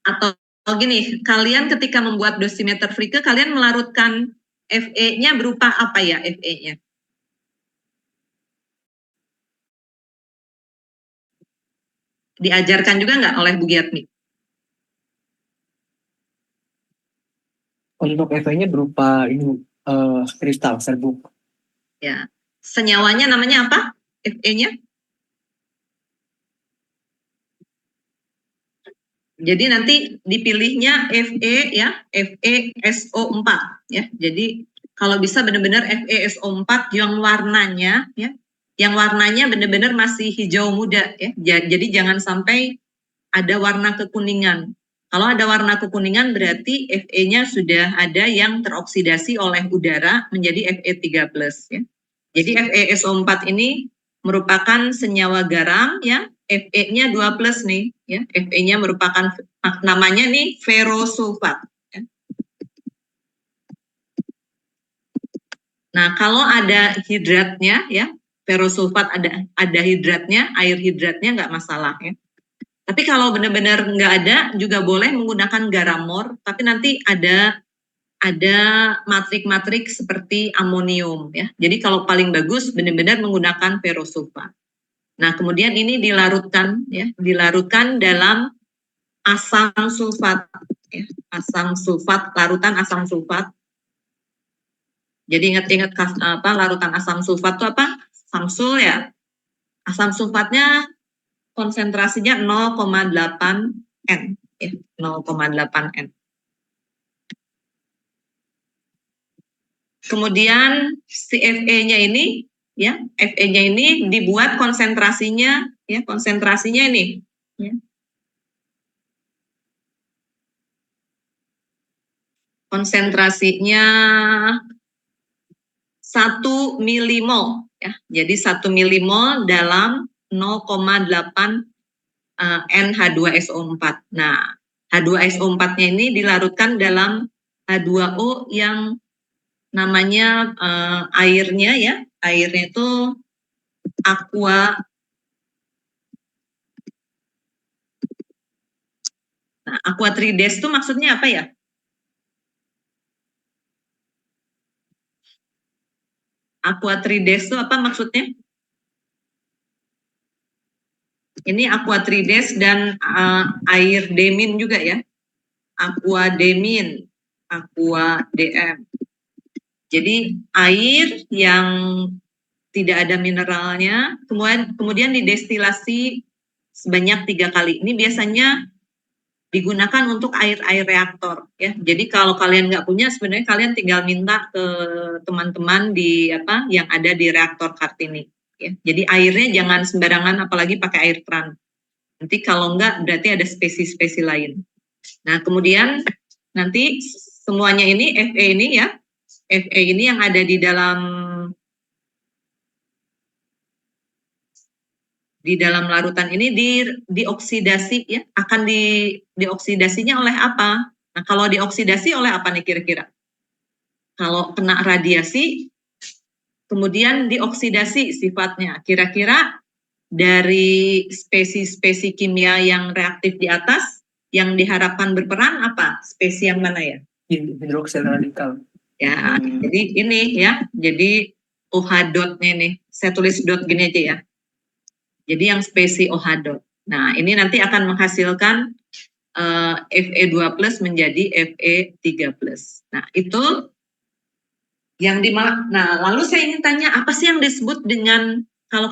atau gini, kalian ketika membuat dosimeter Frike, kalian melarutkan Fe-nya berupa apa ya Fe-nya? Diajarkan juga nggak oleh Bu Giatmi? Untuk Fe-nya berupa ini kristal serbuk. Ya, senyawanya namanya apa? Fe-nya? Jadi nanti dipilihnya Fe ya, FeSO4 ya. Jadi kalau bisa benar-benar FeSO4 yang warnanya ya, yang warnanya benar-benar masih hijau muda ya. Jadi jangan sampai ada warna kekuningan. Kalau ada warna kekuningan berarti Fe-nya sudah ada yang teroksidasi oleh udara menjadi Fe3+ ya. Jadi FeSO4 ini merupakan senyawa garam ya. Fe-nya 2+ nih ya. Fe-nya merupakan namanya nih ferrosulfat ya. Nah, kalau ada hidratnya ya, ferrosulfat ada hidratnya, air hidratnya nggak masalah ya. Tapi kalau benar-benar nggak ada juga boleh menggunakan garamor, tapi nanti ada matrik-matrik seperti amonium ya. Jadi kalau paling bagus benar-benar menggunakan ferrosulfat. Nah, kemudian ini dilarutkan ya, dilarutkan dalam asam sulfat ya, asam sulfat, larutan asam sulfat. Jadi ingat-ingat apa larutan asam sulfat itu apa? Samsul ya. Asam sulfatnya konsentrasinya 0,8 N ya, 0,8 N. Kemudian si Fe-nya ini ya. Fe-nya ini dibuat konsentrasinya, ya, konsentrasinya ini, ya. Konsentrasinya 1 milimol, ya. Jadi 1 milimol dalam 0,8 NH2SO4. Nah, H2SO4-nya ini dilarutkan dalam H2O yang namanya airnya, ya. Airnya itu aqua. Nah, aquatrides itu maksudnya apa ya? Aquatrides itu apa maksudnya? Ini aquatrides dan air demin juga ya. Aquademin, aquadm. Jadi air yang tidak ada mineralnya, kemudian didestilasi sebanyak 3 kali. Ini biasanya digunakan untuk air reaktor, ya. Jadi kalau kalian nggak punya, sebenarnya kalian tinggal minta ke teman-teman di yang ada di reaktor Kartini, ya. Jadi airnya jangan sembarangan, apalagi pakai air keran. Nanti kalau nggak berarti ada spesies-spesies lain. Nah, kemudian nanti semuanya ini Fe ini, ya. Fe ini yang ada di dalam larutan ini dioksidasi, ya. Akan dioksidasinya oleh apa? Nah, kalau dioksidasi oleh apa nih kira-kira? Kalau kena radiasi, kemudian dioksidasi sifatnya. Kira-kira dari spesies-spesies kimia yang reaktif di atas, yang diharapkan berperan apa? Spesies yang mana ya? Hidroksil radikal. Ya, jadi ini ya, jadi OH dotnya nih, saya tulis dot gini aja ya. Jadi yang spesies OH dot. Nah, ini nanti akan menghasilkan Fe2+ menjadi Fe3+. Nah, itu yang nah, lalu saya ingin tanya, apa sih yang disebut dengan, kalau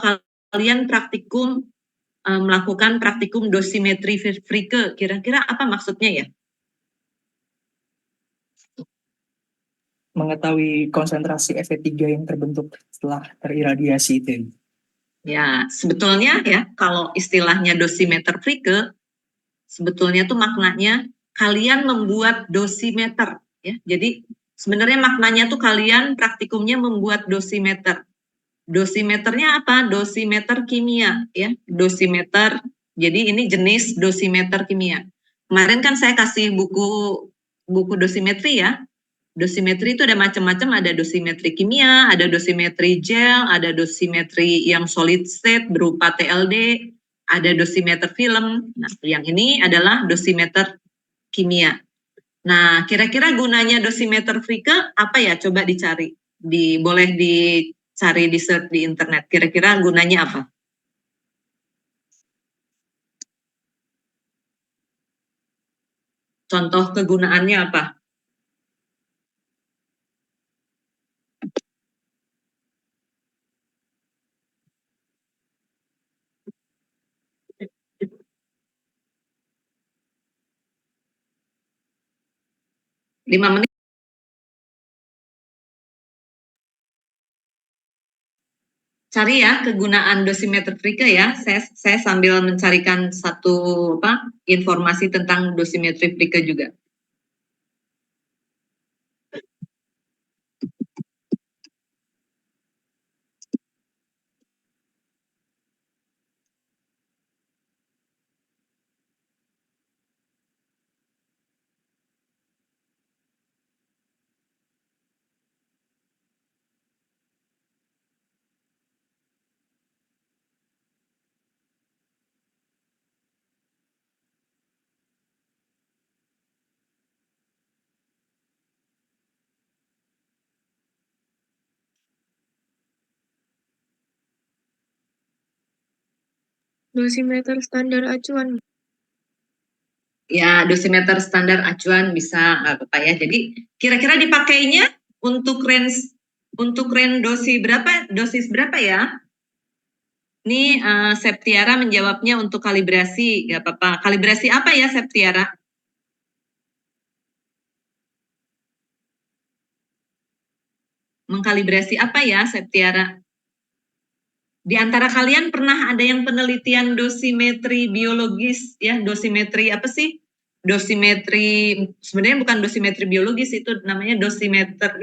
kalian praktikum melakukan praktikum dosimetri Fricke, kira-kira apa maksudnya ya? Mengetahui konsentrasi Fe3 yang terbentuk setelah teriradiasi itu. Ya, sebetulnya ya, kalau istilahnya dosimeter Fricke, sebetulnya tuh maknanya kalian membuat dosimeter, ya. Jadi sebenarnya maknanya tuh kalian praktikumnya membuat dosimeter. Dosimeternya apa? Dosimeter kimia, ya. Dosimeter. Jadi ini jenis dosimeter kimia. Kemarin kan saya kasih buku dosimetri ya. Dosimetri itu ada macam-macam, ada dosimetri kimia, ada dosimetri gel, ada dosimetri yang solid state berupa TLD, ada dosimeter film. Nah, yang ini adalah dosimeter kimia. Nah, kira-kira gunanya dosimeter Fricke apa ya? Coba dicari. Boleh dicari di search di internet. Kira-kira gunanya apa? Contoh kegunaannya apa? Lima menit. Cari ya kegunaan dosimeter Fricke ya. Saya sambil mencarikan satu informasi tentang dosimetri Fricke juga. Dosimeter standar acuan. Ya, dosimeter standar acuan bisa nggak apa-apa ya. Jadi kira-kira dipakainya untuk range dosis berapa ya? Ini Septiara menjawabnya untuk kalibrasi, nggak apa-apa. Kalibrasi apa ya Septiara? Mengkalibrasi apa ya Septiara? Di antara kalian pernah ada yang penelitian dosimetri biologis ya, dosimetri apa sih? Dosimetri sebenarnya bukan dosimetri biologis, itu namanya dosimeter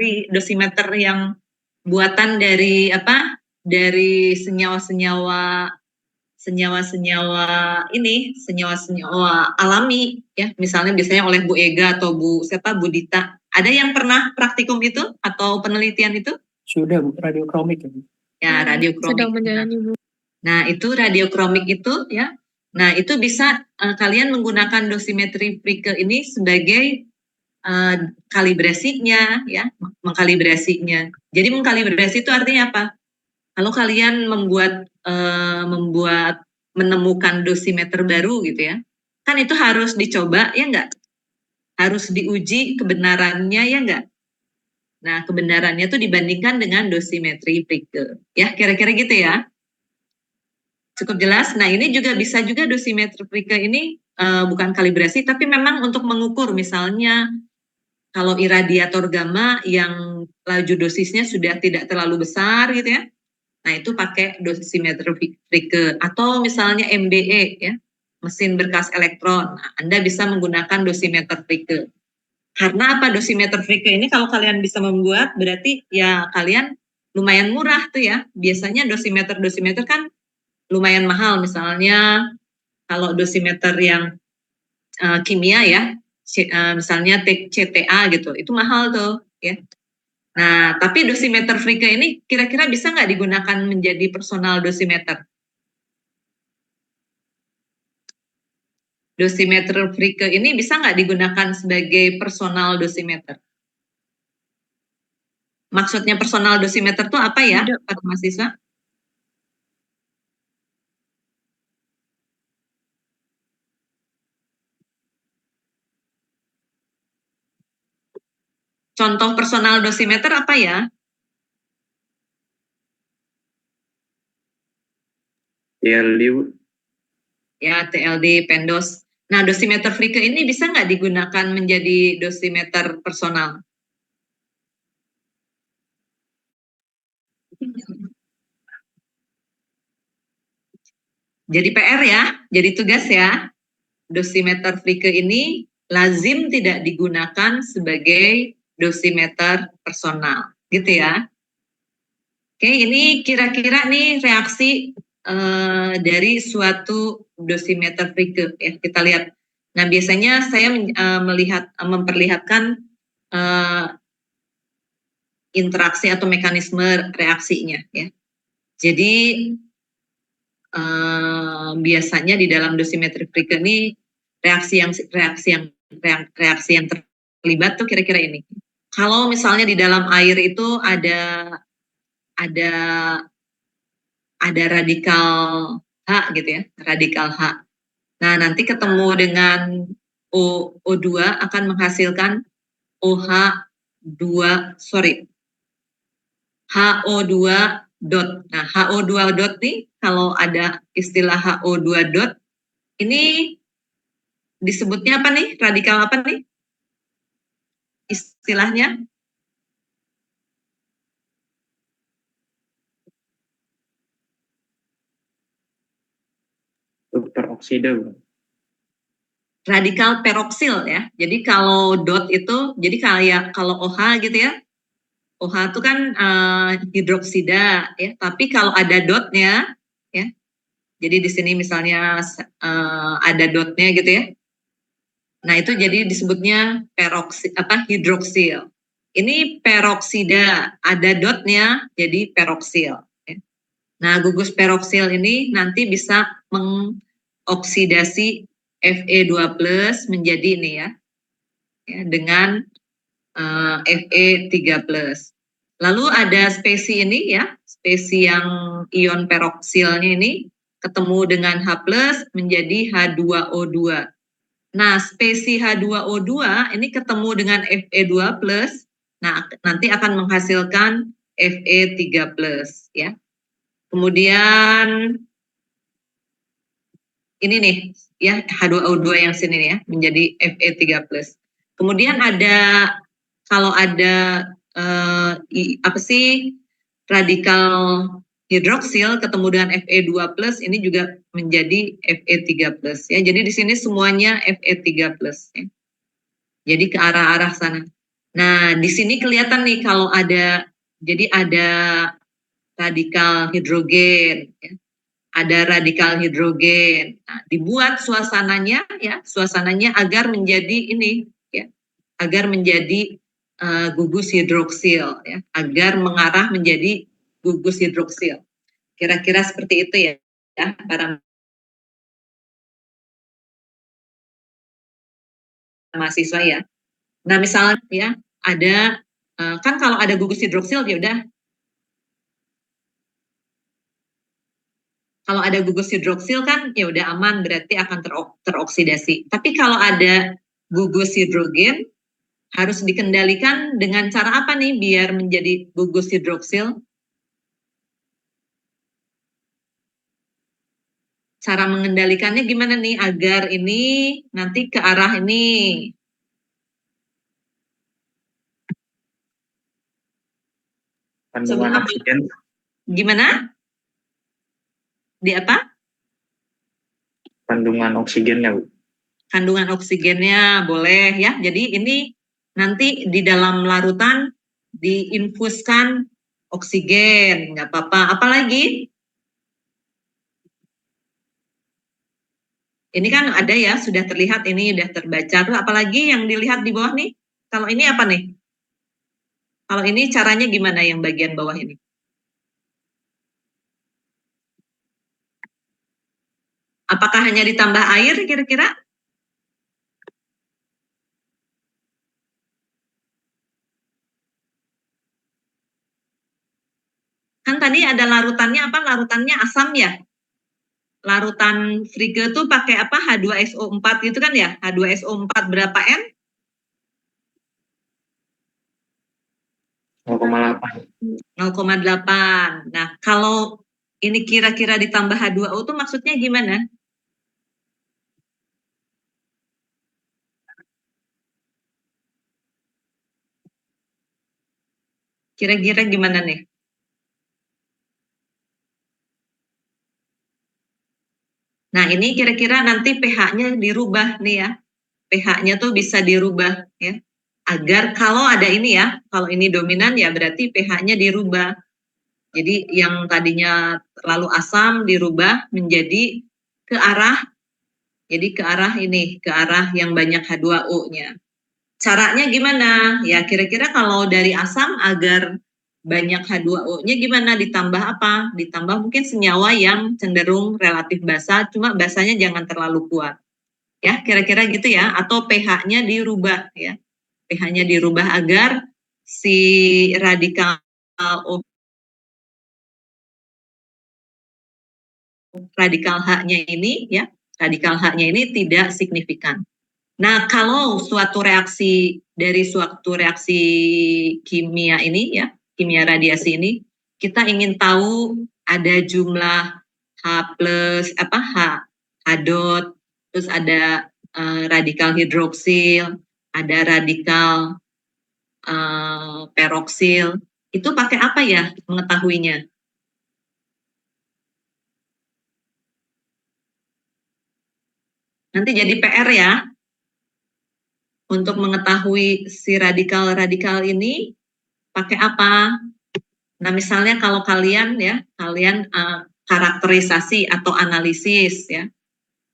yang buatan dari apa? Dari senyawa-senyawa alami ya, misalnya biasanya oleh Bu Ega atau Bu Dita. Ada yang pernah praktikum itu atau penelitian itu? Sudah Bu, radiokromik ya Bu. Ya, radiokromik. Sedang menjalani Bu. Nah, itu radiokromik itu ya. Nah, itu bisa kalian menggunakan dosimetri Fricke ini sebagai kalibrasinya ya, mengkalibrasinya. Jadi mengkalibrasi itu artinya apa? Kalau kalian menemukan dosimeter baru gitu ya, kan itu harus dicoba ya enggak? Harus diuji kebenarannya ya enggak? Nah, kebenarannya itu dibandingkan dengan dosimetri Fricke. Ya, kira-kira gitu ya. Cukup jelas. Nah, ini juga bisa juga dosimetri Fricke ini bukan kalibrasi, tapi memang untuk mengukur misalnya kalau iradiator gamma yang laju dosisnya sudah tidak terlalu besar gitu ya. Nah, itu pakai dosimetri Fricke. Atau misalnya MBE ya, mesin berkas elektron. Nah, Anda bisa menggunakan dosimeter Fricke. Karena apa dosimeter Fricke ini kalau kalian bisa membuat, berarti ya kalian lumayan murah tuh ya. Biasanya dosimeter kan lumayan mahal, misalnya kalau dosimeter yang kimia ya, misalnya CTA gitu, itu mahal tuh ya. Nah, tapi dosimeter Fricke ini kira-kira bisa nggak digunakan menjadi personal dosimeter? Dosimeter Fricke ini bisa nggak digunakan sebagai personal dosimeter? Maksudnya personal dosimeter itu apa ya, Pak mahasiswa? Contoh personal dosimeter apa ya? TLD. Ya, TLD, PENDOS. Nah, dosimeter Fricke ini bisa nggak digunakan menjadi dosimeter personal? Jadi PR ya, jadi tugas ya. Dosimeter Fricke ini lazim tidak digunakan sebagai dosimeter personal, gitu ya. Oke, ini kira-kira nih reaksi dari suatu dosimeter Fricke ya, kita lihat. Nah, biasanya saya memperlihatkan interaksi atau mekanisme reaksinya ya. Jadi biasanya di dalam dosimetri Fricke ini reaksi yang terlibat tuh kira-kira ini. Kalau misalnya di dalam air itu ada radikal H gitu ya, radikal H. Nah, nanti ketemu dengan O2 akan menghasilkan HO2 dot. Nah, HO2 dot nih, kalau ada istilah HO2 dot, ini disebutnya apa nih? Radikal apa nih? Istilahnya? Peroksida. Radikal peroksil ya. Jadi kalau dot itu, jadi kayak kalau OH gitu ya. OH itu kan hidroksida ya. Tapi kalau ada dotnya ya. Jadi di sini misalnya ada dotnya gitu ya. Nah, itu jadi disebutnya hidroksil. Ini peroksida, ada dotnya jadi peroksil. Ya. Nah, gugus peroksil ini nanti bisa mengoksidasi Fe2+ menjadi ini ya dengan Fe3+. Lalu ada spesi ini ya, spesi yang ion peroksilnya ini ketemu dengan H+ menjadi H2O2. Nah, spesi H2O2 ini ketemu dengan Fe2+, nah nanti akan menghasilkan Fe3+ ya. Kemudian ini nih ya, H2O2 yang sini nih ya, menjadi Fe3+. Kemudian ada, kalau ada apa sih radikal hidroksil ketemu dengan Fe2+, ini juga menjadi Fe3+, ya. Jadi di sini semuanya Fe3+, ya. Jadi ke arah-arah sana. Nah, di sini kelihatan nih kalau ada, jadi ada radikal hidrogen, ya. Ada radikal hidrogen. Nah, dibuat suasananya, ya, suasananya agar menjadi ini, ya, agar menjadi gugus hidroksil, ya, agar mengarah menjadi gugus hidroksil. Kira-kira seperti itu ya, para mahasiswa ya. Nah, misalnya ya ada kan kalau ada gugus hidroksil ya udah. Kalau ada gugus hidroksil kan ya udah aman, berarti akan teroksidasi. Tapi kalau ada gugus hidrogen harus dikendalikan dengan cara apa nih biar menjadi gugus hidroksil? Cara mengendalikannya gimana nih agar ini nanti ke arah ini? Kandungan oksigen. Gimana? Di apa? Kandungan oksigennya, Bu. Kandungan oksigennya boleh ya. Jadi ini nanti di dalam larutan diinfuskan oksigen, nggak apa-apa. Apalagi? Ini kan ada ya, sudah terlihat ini sudah terbaca. Terus apalagi yang dilihat di bawah nih? Kalau ini apa nih? Kalau ini caranya gimana yang bagian bawah ini? Apakah hanya ditambah air kira-kira? Kan tadi ada larutannya apa? Larutannya asam ya? Larutan Frege tuh pakai apa? H2SO4 gitu kan ya? H2SO4 berapa N? 0,8. 0,8. Nah, kalau ini kira-kira ditambah H2O tuh maksudnya gimana? Kira-kira gimana nih? Nah, ini kira-kira nanti pH-nya dirubah nih ya. pH-nya tuh bisa dirubah ya. Agar kalau ada ini ya, kalau ini dominan ya berarti pH-nya dirubah. Jadi yang tadinya terlalu asam dirubah menjadi ke arah, jadi ke arah ini, ke arah yang banyak H2O-nya. Caranya gimana? Ya kira-kira kalau dari asam agar banyak H2O-nya gimana? Ditambah apa? Ditambah mungkin senyawa yang cenderung relatif basa, cuma basanya jangan terlalu kuat. Ya, kira-kira gitu ya. Atau pH-nya dirubah ya. pH-nya dirubah agar si radikal H-nya ini ya, radikal H-nya ini tidak signifikan. Nah, kalau suatu reaksi dari suatu reaksi kimia ini ya, kimia radiasi ini, kita ingin tahu ada jumlah H plus apa H dot, terus ada radikal hidroksil, ada radikal peroksil. Itu pakai apa ya mengetahuinya? Nanti jadi PR ya. Untuk mengetahui si radikal-radikal ini pakai apa? Nah, misalnya kalau kalian ya, kalian karakterisasi atau analisis ya,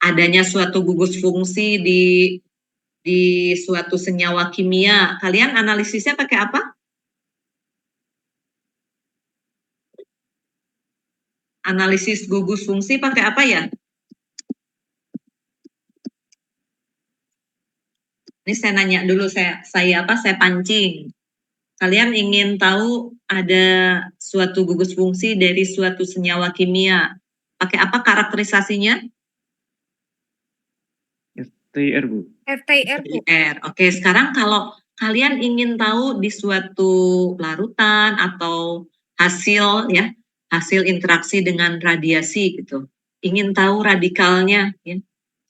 adanya suatu gugus fungsi di suatu senyawa kimia, kalian analisisnya pakai apa? Analisis gugus fungsi pakai apa ya? Ini saya nanya dulu, saya pancing. Kalian ingin tahu ada suatu gugus fungsi dari suatu senyawa kimia. Pakai apa karakterisasinya? FTIR, Bu. FTIR, Bu. FTIR. Oke, sekarang kalau kalian ingin tahu di suatu larutan atau hasil ya, hasil interaksi dengan radiasi gitu. Ingin tahu radikalnya ya.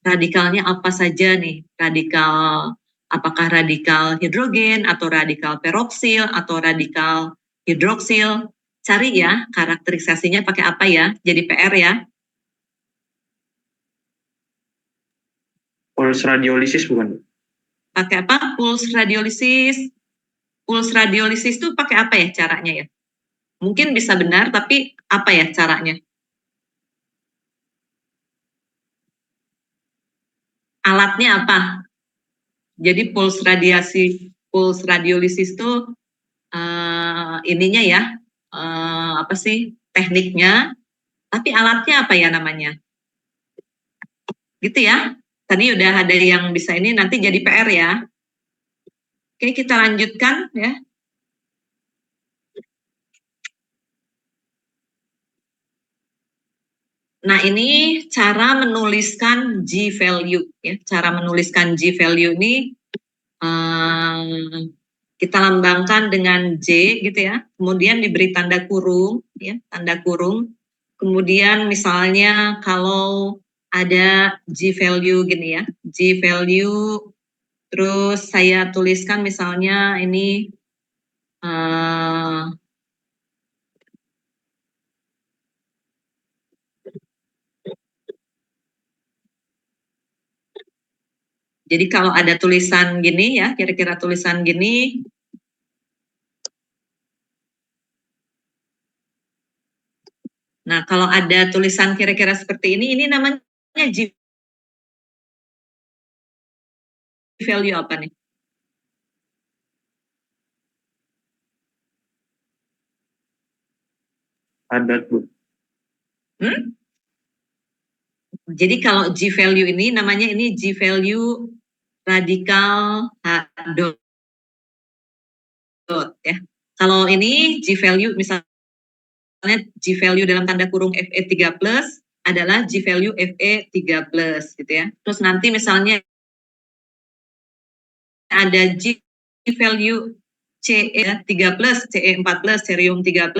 Radikalnya apa saja nih? Radikal, apakah radikal hidrogen atau radikal peroksil atau radikal hidroksil? cari ya karakterisasinya pakai apa ya, jadi PR ya. Pulse radiolisis bukan? Pakai apa? Pulse radiolisis. Pulse radiolisis itu pakai apa ya caranya ya? Mungkin bisa benar, tapi apa ya caranya? Alatnya apa? Jadi pulse radiolisis itu ininya ya, apa sih tekniknya? Tapi alatnya apa ya namanya? Gitu ya. Tadi udah ada yang bisa ini, nanti jadi PR ya. Oke, kita lanjutkan ya. Nah, ini cara menuliskan G-value ya. Cara menuliskan G-value ini kita lambangkan dengan J gitu ya. Kemudian diberi tanda kurung ya, tanda kurung. Kemudian misalnya kalau ada G-value gini ya, G-value terus saya tuliskan misalnya ini jadi kalau ada tulisan gini ya, kira-kira tulisan gini, nah kalau ada tulisan kira-kira seperti ini namanya G value apa nih? Padat, Bu. Jadi kalau G value ini namanya ini G value radikal H dot ya. Kalau ini G value misalnya G value dalam tanda kurung Fe3+ adalah G value Fe3+ gitu ya. Terus nanti misalnya ada G value Ce3+, Ce4+, cerium 3+.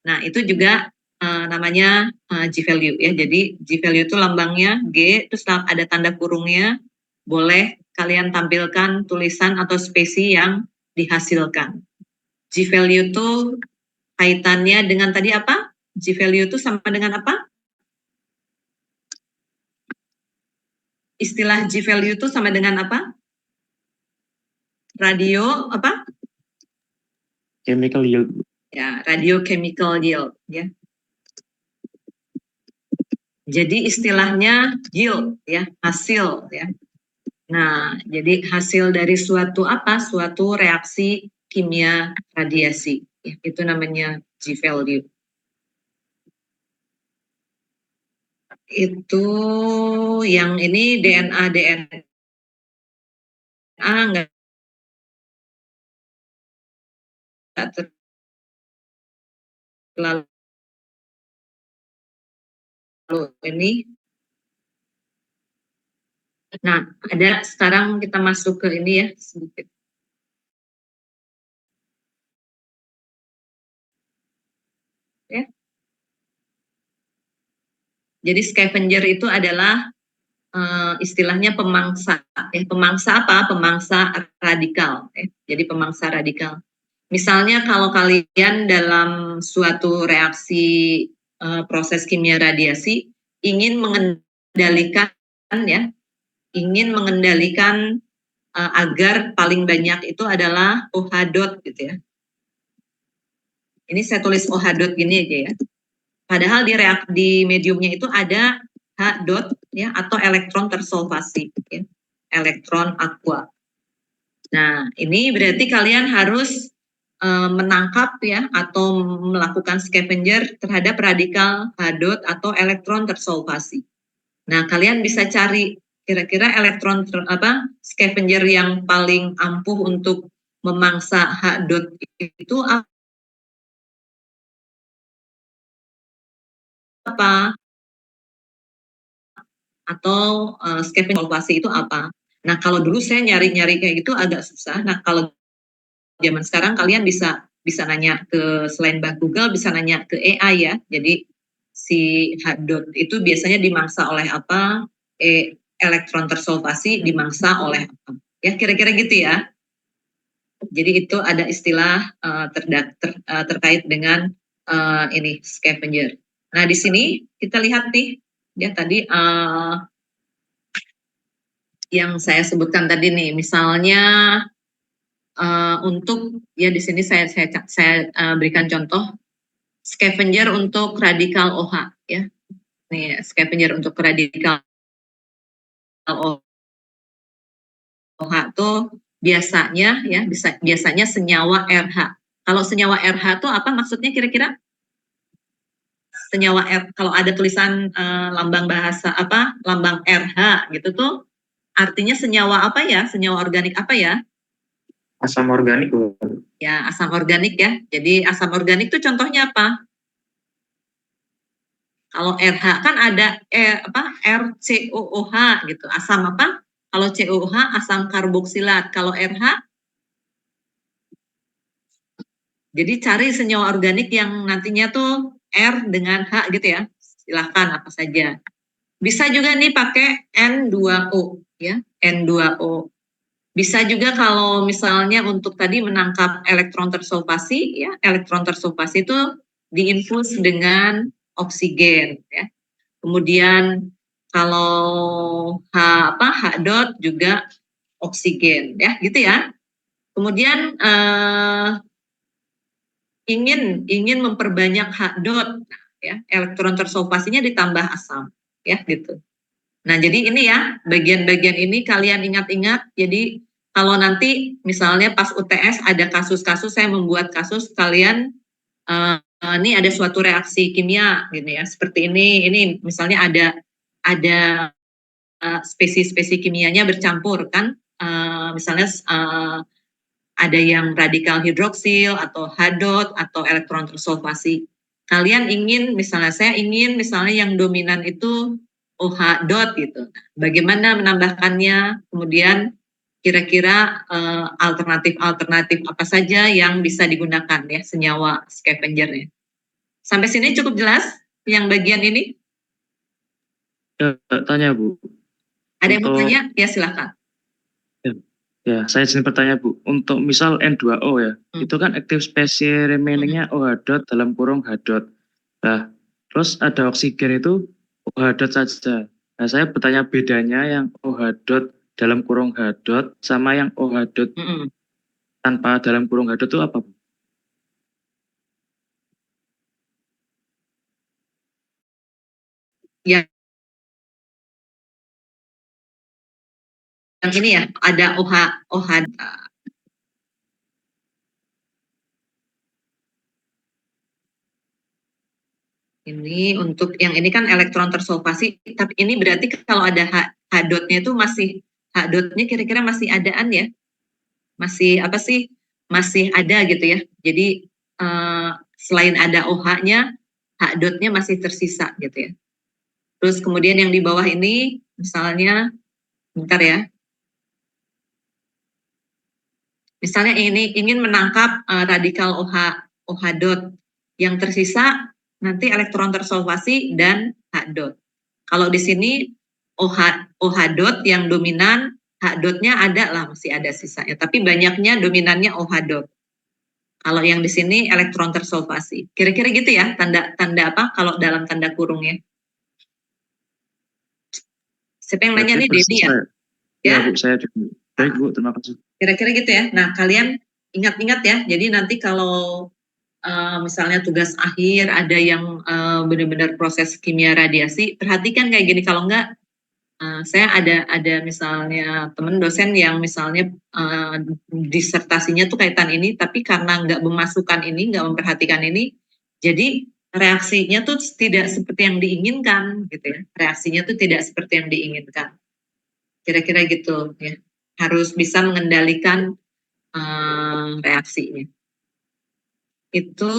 Nah, itu juga namanya G value ya. Jadi G value itu lambangnya G, terus ada tanda kurungnya. Boleh kalian tampilkan tulisan atau spesi yang dihasilkan. G value itu kaitannya dengan tadi apa? G value itu sama dengan apa? Istilah G value itu sama dengan apa? Radio apa? Chemical yield. Ya, radiochemical yield ya. Jadi istilahnya yield ya, hasil ya. Nah, jadi hasil dari suatu apa? Suatu reaksi kimia radiasi. Ya, itu namanya G value. Itu yang ini DNA enggak terlalu ini. Nah, ada sekarang kita masuk ke ini ya sedikit. Ya. Jadi scavenger itu adalah istilahnya pemangsa. Pemangsa apa? Pemangsa radikal. Jadi pemangsa radikal. Misalnya kalau kalian dalam suatu reaksi proses kimia radiasi ingin mengendalikan ya, agar paling banyak itu adalah OH dot gitu ya. Ini saya tulis OH dot gini aja ya. Padahal di mediumnya itu ada H dot ya atau elektron tersolvasi ya. Elektron aqua. Nah, ini berarti kalian harus menangkap ya atau melakukan scavenger terhadap radikal H dot atau elektron tersolvasi. Nah, kalian bisa cari kira-kira elektron scavenger yang paling ampuh untuk memangsa H dot itu apa? Atau scavenger solvasi itu apa? Nah, kalau dulu saya nyari-nyari kayak gitu agak susah. Nah, kalau zaman sekarang kalian bisa nanya ke selain Google, bisa nanya ke AI ya. Jadi si H dot itu biasanya dimangsa oleh apa? Elektron tersolvasi dimangsa oleh apa? Ya kira-kira gitu ya. Jadi itu ada istilah terkait dengan ini scavenger. Nah, di sini kita lihat nih, ya tadi yang saya sebutkan tadi nih, misalnya untuk ya di sini saya berikan contoh scavenger untuk radikal OH ya. Nih, scavenger untuk radikal OH itu biasanya ya biasanya senyawa RH. Kalau senyawa RH itu apa maksudnya kira-kira? Senyawa R, kalau ada tulisan lambang bahasa apa lambang RH gitu tuh artinya senyawa apa ya? Senyawa organik apa ya? Asam organik, Bu. Ya, asam organik ya. Jadi asam organik itu contohnya apa? Kalau RH kan ada RCOOH gitu. Asam apa? Kalau COOH asam karboksilat. Kalau RH jadi cari senyawa organik yang nantinya tuh R dengan H gitu ya. Silahkan apa saja. Bisa juga nih pakai N2O ya, N2O. Bisa juga kalau misalnya untuk tadi menangkap elektron tersulfasi ya, elektron tersulfasi itu diinfus dengan oksigen ya. Kemudian kalau H dot juga oksigen ya, gitu ya. Kemudian ingin memperbanyak H dot ya, elektron tersulfasinya ditambah asam ya gitu. Nah, jadi ini ya, bagian-bagian ini kalian ingat-ingat. Jadi kalau nanti misalnya pas UTS ada kasus-kasus, saya membuat kasus kalian ini ada suatu reaksi kimia gini ya, seperti ini misalnya ada spesies-spesies kimianya bercampur kan, misalnya ada yang radikal hidroksil atau hadot atau elektron tersulfasi. Kalian ingin misalnya saya ingin misalnya yang dominan itu OH dot gitu. Bagaimana menambahkannya? Kemudian kira-kira alternatif-alternatif apa saja yang bisa digunakan ya senyawa scavengernya. Sampai sini cukup jelas yang bagian ini? Ya, tanya, Bu. Ada yang mau tanya? Ya silakan. Ya, saya izin bertanya, Bu. Untuk misal N2O ya, itu kan active species remaining-nya OH dot dalam kurung H dot. Nah, terus ada oksigen itu OH dot saja. Nah, saya bertanya bedanya yang OH dot dalam kurung H dot sama yang OH dot tanpa dalam kurung H dot itu apa, Bu? Ya, yang ini ya ada OH ini untuk yang ini kan elektron tersulfasi, tapi ini berarti kalau ada H dotnya itu masih H dotnya kira-kira masih adaan ya, masih apa sih, masih ada gitu ya. Jadi selain ada OH-nya, H dotnya masih tersisa gitu ya. Terus kemudian yang di bawah ini misalnya, bentar ya, misalnya ini ingin menangkap radikal OH dot, yang tersisa nanti elektron tersolvasi dan H dot. Kalau di sini OH dot yang dominan, H dotnya ada lah, masih ada sisanya, tapi banyaknya dominannya OH dot. Kalau yang di sini elektron tersolvasi. Kira-kira gitu ya, tanda apa kalau dalam tanda kurungnya. Siapa yang nanya nih, Denny ya? Ya, Bu, saya dulu. Baik, Bu, terima kasih. Kira-kira gitu ya. Nah, kalian ingat-ingat ya. Jadi nanti kalau misalnya tugas akhir ada yang benar-benar proses kimia radiasi, perhatikan kayak gini. Kalau enggak, saya ada misalnya teman dosen yang misalnya disertasinya tuh kaitan ini, tapi karena nggak memasukkan ini, nggak memperhatikan ini, jadi reaksinya tuh tidak seperti yang diinginkan, gitu ya. Reaksinya tuh tidak seperti yang diinginkan. Kira-kira gitu ya. Harus bisa mengendalikan reaksinya. Itu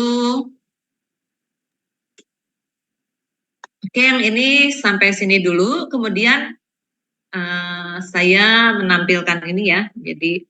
oke, yang ini sampai sini dulu. Kemudian saya menampilkan ini ya. Jadi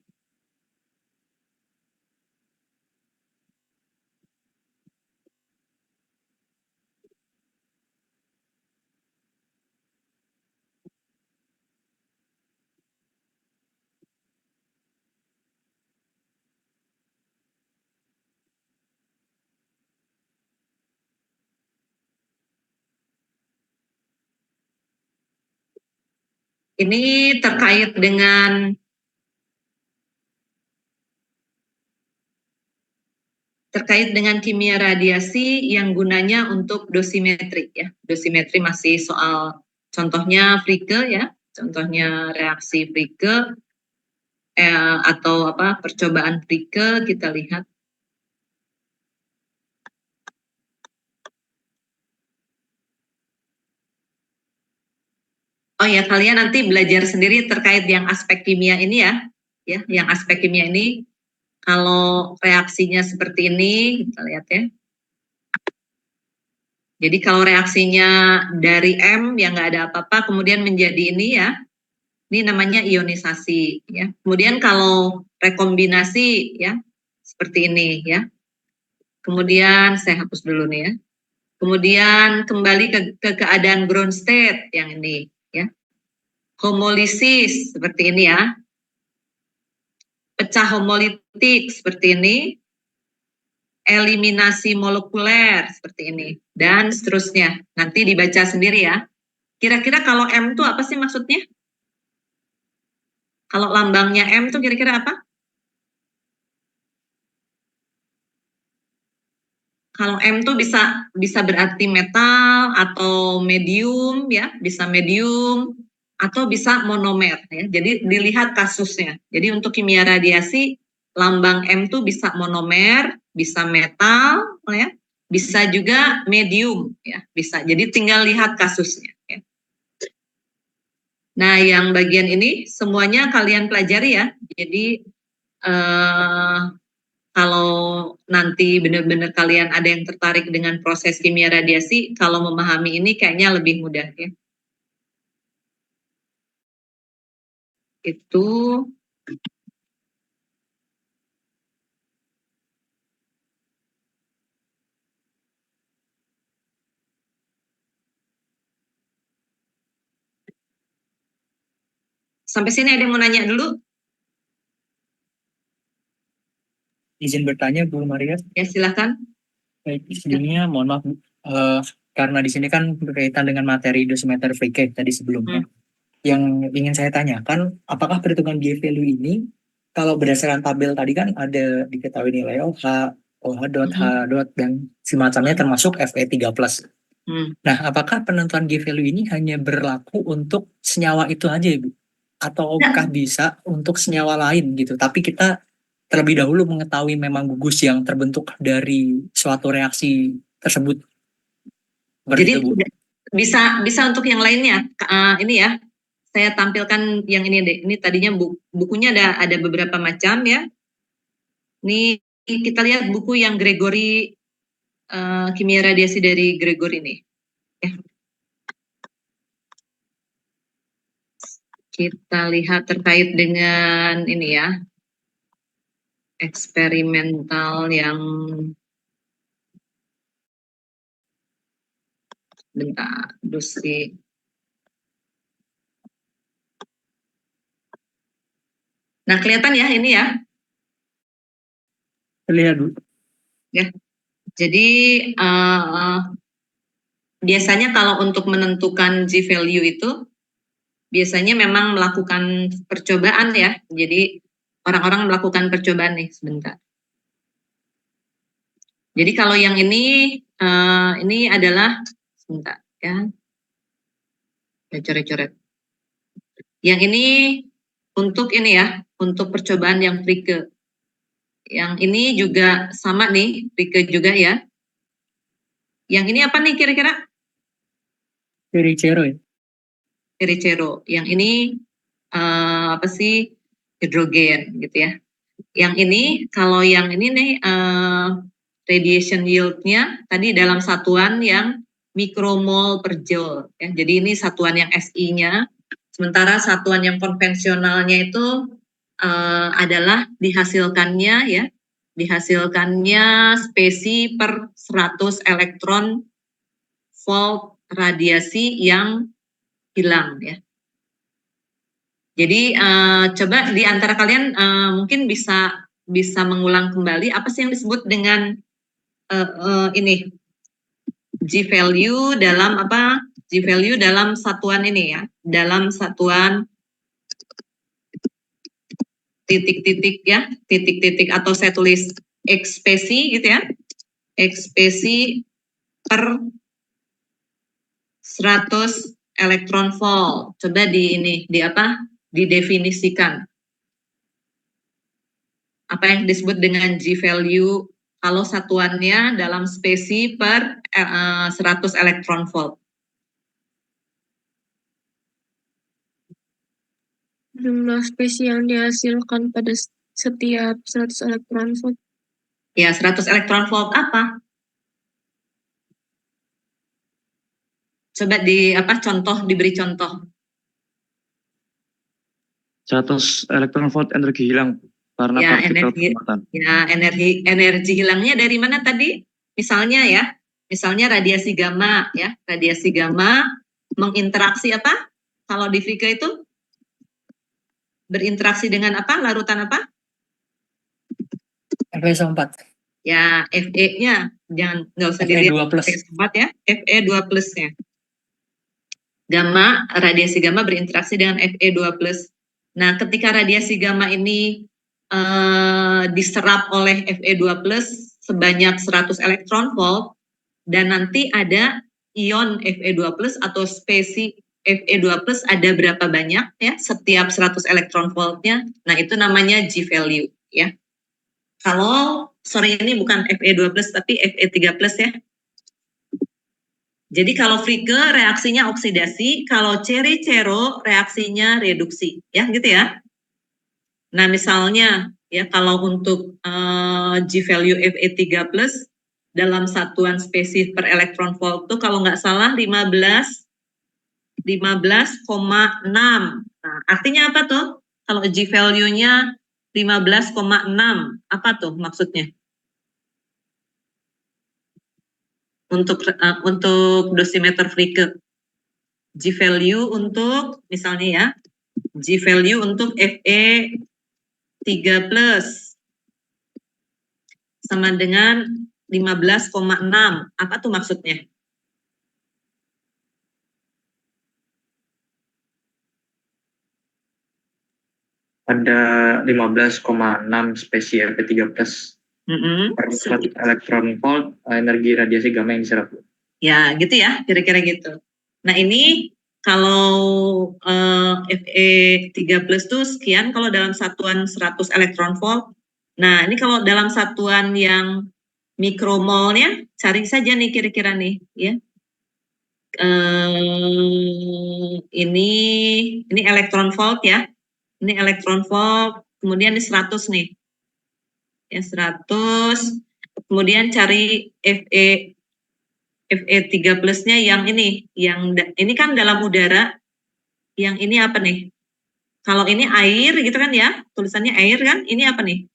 Ini terkait dengan kimia radiasi yang gunanya untuk dosimetri ya. Dosimetri masih soal contohnya Fricke ya, contohnya reaksi Fricke atau apa percobaan Fricke kita lihat. Oh ya, kalian nanti belajar sendiri terkait yang aspek kimia ini ya, yang aspek kimia ini. Kalau reaksinya seperti ini, kita lihat ya. Jadi kalau reaksinya dari M yang nggak ada apa-apa, kemudian menjadi ini ya, ini namanya ionisasi ya. Kemudian kalau rekombinasi ya, seperti ini ya. Kemudian saya hapus dulu nih ya. Kemudian kembali ke keadaan ground state yang ini ya. Homolisis seperti ini ya. Pecah homolitik seperti ini. Eliminasi molekuler seperti ini dan seterusnya. Nanti dibaca sendiri ya. Kira-kira kalau M itu apa sih maksudnya? Kalau lambangnya M itu kira-kira apa? Kalau M itu bisa berarti metal atau medium ya, bisa medium atau bisa monomer ya. Jadi dilihat kasusnya. Jadi untuk kimia radiasi lambang M itu bisa monomer, bisa metal ya, bisa juga medium ya, bisa. Jadi tinggal lihat kasusnya ya. Nah, yang bagian ini semuanya kalian pelajari ya. Jadi kalau nanti benar-benar kalian ada yang tertarik dengan proses kimia radiasi, kalau memahami ini kayaknya lebih mudah ya. Itu sampai sini ada yang mau nanya dulu? Izin bertanya Bu Maria. Ya silakan. Baik, sebelumnya mohon maaf Bu. Karena di sini kan berkaitan dengan materi dosimeter Fricke tadi sebelumnya. Yang ingin saya tanyakan, apakah perhitungan G value ini kalau berdasarkan tabel tadi kan ada diketahui nilai OH, OH dot, H dot, dan semacamnya termasuk Fe3+. Nah, apakah penentuan G value ini hanya berlaku untuk senyawa itu aja Ibu? Ataukah bisa untuk senyawa lain gitu? Tapi kita terlebih dahulu mengetahui memang gugus yang terbentuk dari suatu reaksi tersebut. Jadi bisa untuk yang lainnya. Ini ya, saya tampilkan yang ini deh. Ini tadinya bukunya ada beberapa macam ya. Ini kita lihat buku yang Gregory, kimia radiasi dari Gregory ini. Ya. Kita lihat terkait dengan ini ya, eksperimental yang bentar, dosi. Nah, kelihatan ya ini ya. Terlihat Bu. Ya. Jadi biasanya kalau untuk menentukan G value itu biasanya memang melakukan percobaan ya. Jadi orang-orang melakukan percobaan nih sebentar. Jadi kalau yang ini adalah sebentar ya. Coret-coret. Yang ini untuk ini ya, untuk percobaan yang Fricke. Yang ini juga sama nih, Fricke juga ya. Yang ini apa nih kira-kira? Pericero ya. Pericero. Yang ini apa sih? Hidrogen gitu ya. Yang ini kalau yang ini nih radiation yield-nya tadi dalam satuan yang mikromol per joule ya. Jadi ini satuan yang SI-nya. Sementara satuan yang konvensionalnya itu adalah dihasilkannya spesi per 100 elektron volt radiasi yang hilang ya. Jadi coba di antara kalian mungkin bisa mengulang kembali apa sih yang disebut dengan ini G value dalam apa? G value dalam satuan ini ya, dalam satuan titik-titik ya, titik-titik atau saya tulis X spesi gitu ya, X spesi per 100 elektron volt. Coba di apa? Didefinisikan. Apa yang disebut dengan G value kalau satuannya dalam spesi per 100 elektron volt. Jumlah spesi yang dihasilkan pada setiap 100 elektron volt. Ya, 100 elektron volt apa? Coba diberi contoh. 100 elektron volt energi hilang karena Ya, partikel bermuatan. Ya, energi hilangnya dari mana tadi? Misalnya radiasi gamma ya. Radiasi gamma menginteraksi apa? Kalau di Frege itu berinteraksi dengan apa? Larutan apa? Fe4. Ya, Fe-nya nggak usah dilihat Fe4 ya, Fe2 plusnya. Gamma, radiasi gamma berinteraksi dengan Fe2 plus. Nah, ketika radiasi gamma ini diserap oleh Fe2 plus sebanyak 100 elektron volt, dan nanti ada ion Fe2 plus atau spesi Fe2 plus ada berapa banyak ya setiap 100 elektron voltnya. Nah, itu namanya G value ya. Kalau sorry ini bukan Fe2 plus tapi Fe3 plus ya. Jadi kalau Frege reaksinya oksidasi, kalau Ceri-Cero reaksinya reduksi ya gitu ya. Nah, misalnya ya kalau untuk G value Fe3 plus dalam satuan spesi per elektron volt itu kalau nggak salah 15,6. Nah, artinya apa tuh? Kalau G value-nya 15,6, apa tuh maksudnya? Untuk dosimeter Frege. G value untuk misalnya ya, G value untuk Fe3 plus sama dengan 15,6. Apa tuh maksudnya? Ada 15,6 spesi Fe3 plus per 100 elektron volt energi radiasi gamma yang diserap. Ya, gitu ya, kira-kira gitu. Nah, ini kalau Fe3 plus itu sekian kalau dalam satuan 100 elektron volt. Nah, ini kalau dalam satuan yang mikromolnya, cari saja nih kira-kira nih, ya. Ini elektron volt ya. Ini elektron volt, kemudian ini 100 nih. Ya, 100. Kemudian cari Fe3 plusnya yang ini kan dalam udara, yang ini apa nih? Kalau ini air gitu kan ya, tulisannya air kan, ini apa nih?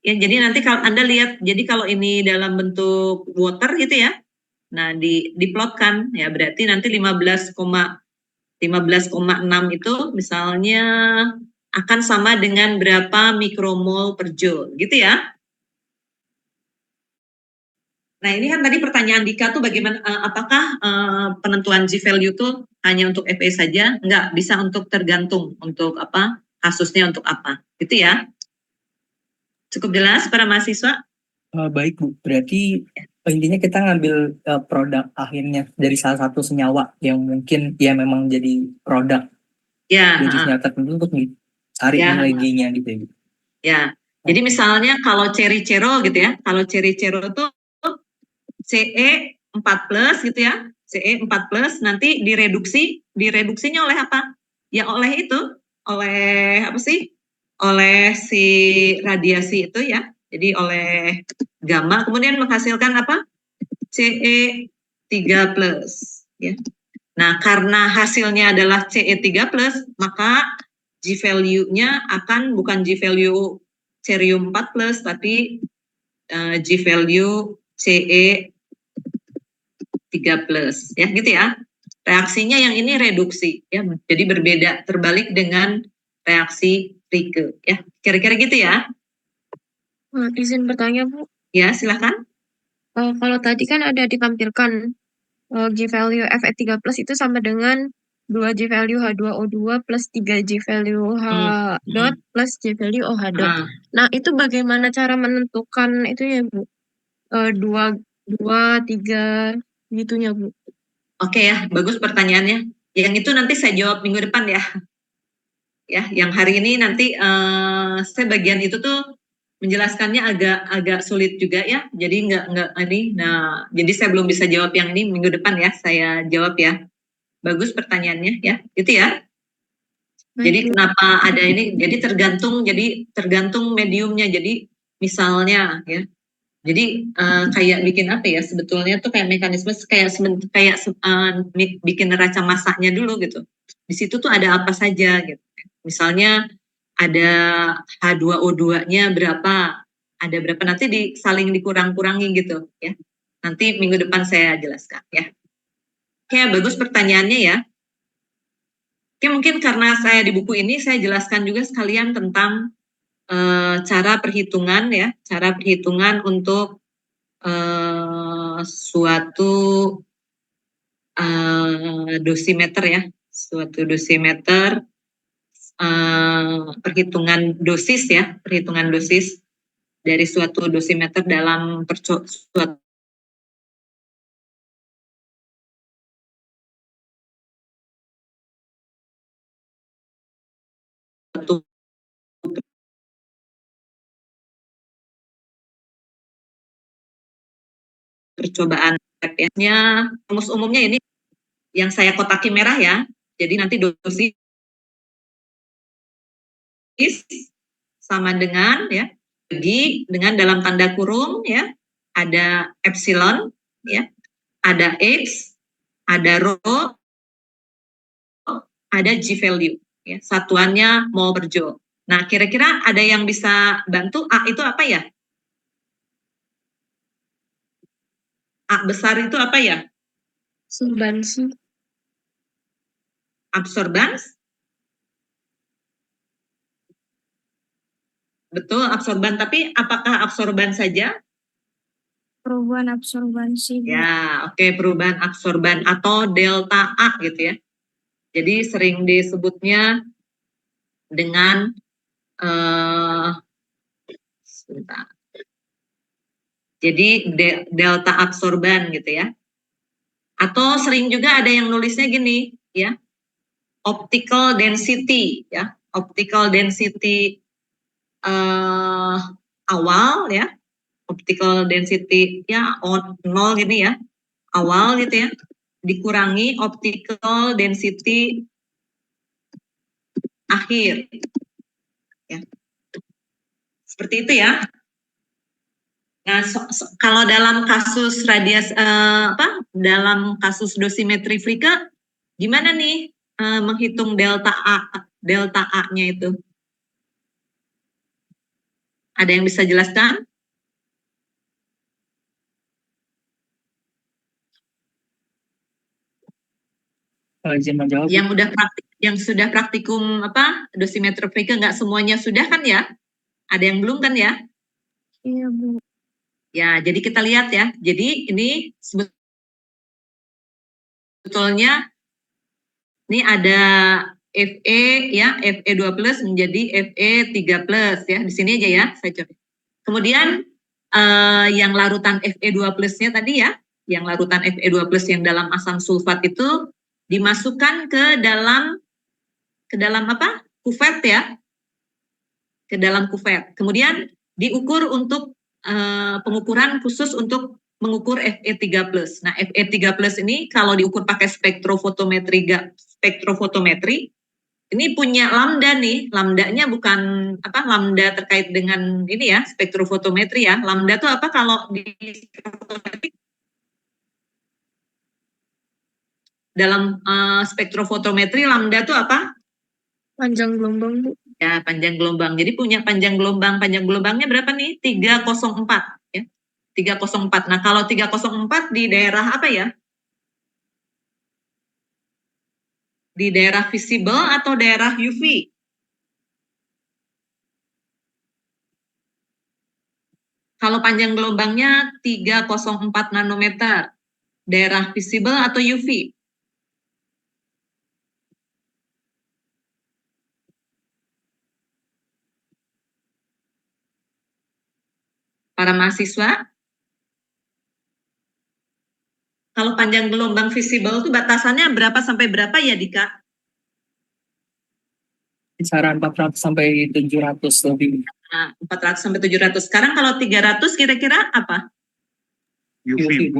Ya, jadi nanti kalau Anda lihat, jadi kalau ini dalam bentuk water gitu ya, nah diplotkan ya, berarti nanti 15,6 itu misalnya akan sama dengan berapa mikromol per joule gitu ya. Nah, ini kan tadi pertanyaan Dika tuh bagaimana, apakah penentuan G value tuh hanya untuk Fe saja? Enggak, bisa untuk tergantung untuk apa, kasusnya untuk apa, gitu ya. Cukup jelas para mahasiswa? Baik Bu, berarti intinya kita ngambil produk akhirnya dari salah satu senyawa yang mungkin ya memang jadi produk dari senyawa tertentu untuk cari nilai G-nya gitu ya Bu. Ya, jadi misalnya kalau Ceri-Cero gitu ya, kalau Ceri-Cero tuh Ce4 plus gitu ya, Ce4 plus nanti direduksinya oleh apa? Ya oleh itu, oleh apa sih? Oleh si radiasi itu ya, jadi oleh gamma, kemudian menghasilkan apa? Ce3 plus ya. Nah, karena hasilnya adalah Ce3 plus, maka G value-nya akan bukan G value cerium 4 plus, tapi G value Ce3 plus ya gitu ya. Reaksinya yang ini reduksi ya, jadi berbeda, terbalik dengan reaksi Frege ya. Kira-kira gitu ya. Izin bertanya Bu. Ya, silakan. Kalau tadi kan ada ditampilkan G value Fe3+ itu sama dengan 2 G value H2O2 plus 3 G value H dot plus G value OH dot. Nah, itu bagaimana cara menentukan itu ya, Bu? 2, 3 gitunya, Bu. Oke ya, bagus pertanyaannya. Yang itu nanti saya jawab minggu depan ya. Ya, yang hari ini nanti saya bagian itu tuh menjelaskannya agak sulit juga ya. Jadi nggak ini. Nah, jadi saya belum bisa jawab yang ini minggu depan ya. Saya jawab ya. Bagus pertanyaannya ya. Itu ya. Jadi kenapa ada ini? Jadi tergantung mediumnya. Jadi misalnya ya. Jadi kayak bikin apa ya? Sebetulnya tuh kayak mekanisme kayak bikin neraca masaknya dulu gitu. Di situ tuh ada apa saja gitu. Misalnya ada H2O2-nya berapa, ada berapa, nanti saling dikurang-kurangi gitu ya. Nanti minggu depan saya jelaskan ya. Oke, bagus pertanyaannya ya. Oke, mungkin karena saya di buku ini saya jelaskan juga sekalian tentang cara perhitungan ya, cara perhitungan untuk suatu dosimeter ya, suatu dosimeter, perhitungan dosis ya, perhitungan dosis dari suatu dosimeter dalam suatu percobaan lab-nya. Rumus umumnya ini yang saya kotaki merah ya. Jadi nanti dosis sama dengan ya, bagi dengan dalam tanda kurung ya, ada epsilon ya, ada x, ada rho, ada G value ya, satuannya mol per joule. Nah, kira-kira ada yang bisa bantu? A itu apa ya? A besar itu apa ya? Absorbansi. Absorbans? Betul, absorban. Tapi apakah absorban saja? Perubahan absorbansi. Ya, oke, perubahan absorban atau delta A gitu ya. Jadi sering disebutnya dengan sebentar. Jadi delta absorban gitu ya. Atau sering juga ada yang nulisnya gini ya. Optical density ya. Optical density awal ya. Optical density ya 0 gini ya. Awal gitu ya. Dikurangi optical density akhir. Ya. Seperti itu ya. Nah, kalau dalam kasus dalam kasus dosimetri Flicker, gimana nih menghitung delta A-nya itu? Ada yang bisa jelaskan? Izin menjawab. Yang sudah praktikum dosimetri Flicker, nggak semuanya sudah kan ya? Ada yang belum kan ya? Iya, Bu. Ya, jadi kita lihat ya. Jadi ini sebetulnya ini ada Fe ya, Fe2+ menjadi Fe3+ ya. Di sini aja ya, saya coba. Kemudian yang larutan Fe2+-nya tadi ya, yang larutan Fe2+ yang dalam asam sulfat itu dimasukkan ke dalam apa? Kuvet ya. Ke dalam kuvet. Kemudian diukur untuk pengukuran khusus untuk mengukur Fe3+. Nah, Fe3+ ini kalau diukur pakai spektrofotometri ini punya lambda nih. Lambdanya bukan lambda terkait dengan ini ya, spektrofotometri ya. Lambda itu apa kalau di spektrofotometri? Dalam spektrofotometri lambda itu apa? Panjang gelombang, Bu. Ya, panjang gelombang. Jadi punya panjang gelombang. Panjang gelombangnya berapa nih? 304 ya. 304. Nah, kalau 304 di daerah apa ya? Di daerah visible atau daerah UV? Kalau panjang gelombangnya 304 nanometer, daerah visible atau UV? Para mahasiswa, kalau panjang gelombang visible itu batasannya berapa sampai berapa ya, Dika? Kisaran 400 sampai 700 lebih. Nah, 400 sampai 700. Sekarang kalau 300 kira-kira apa? UV.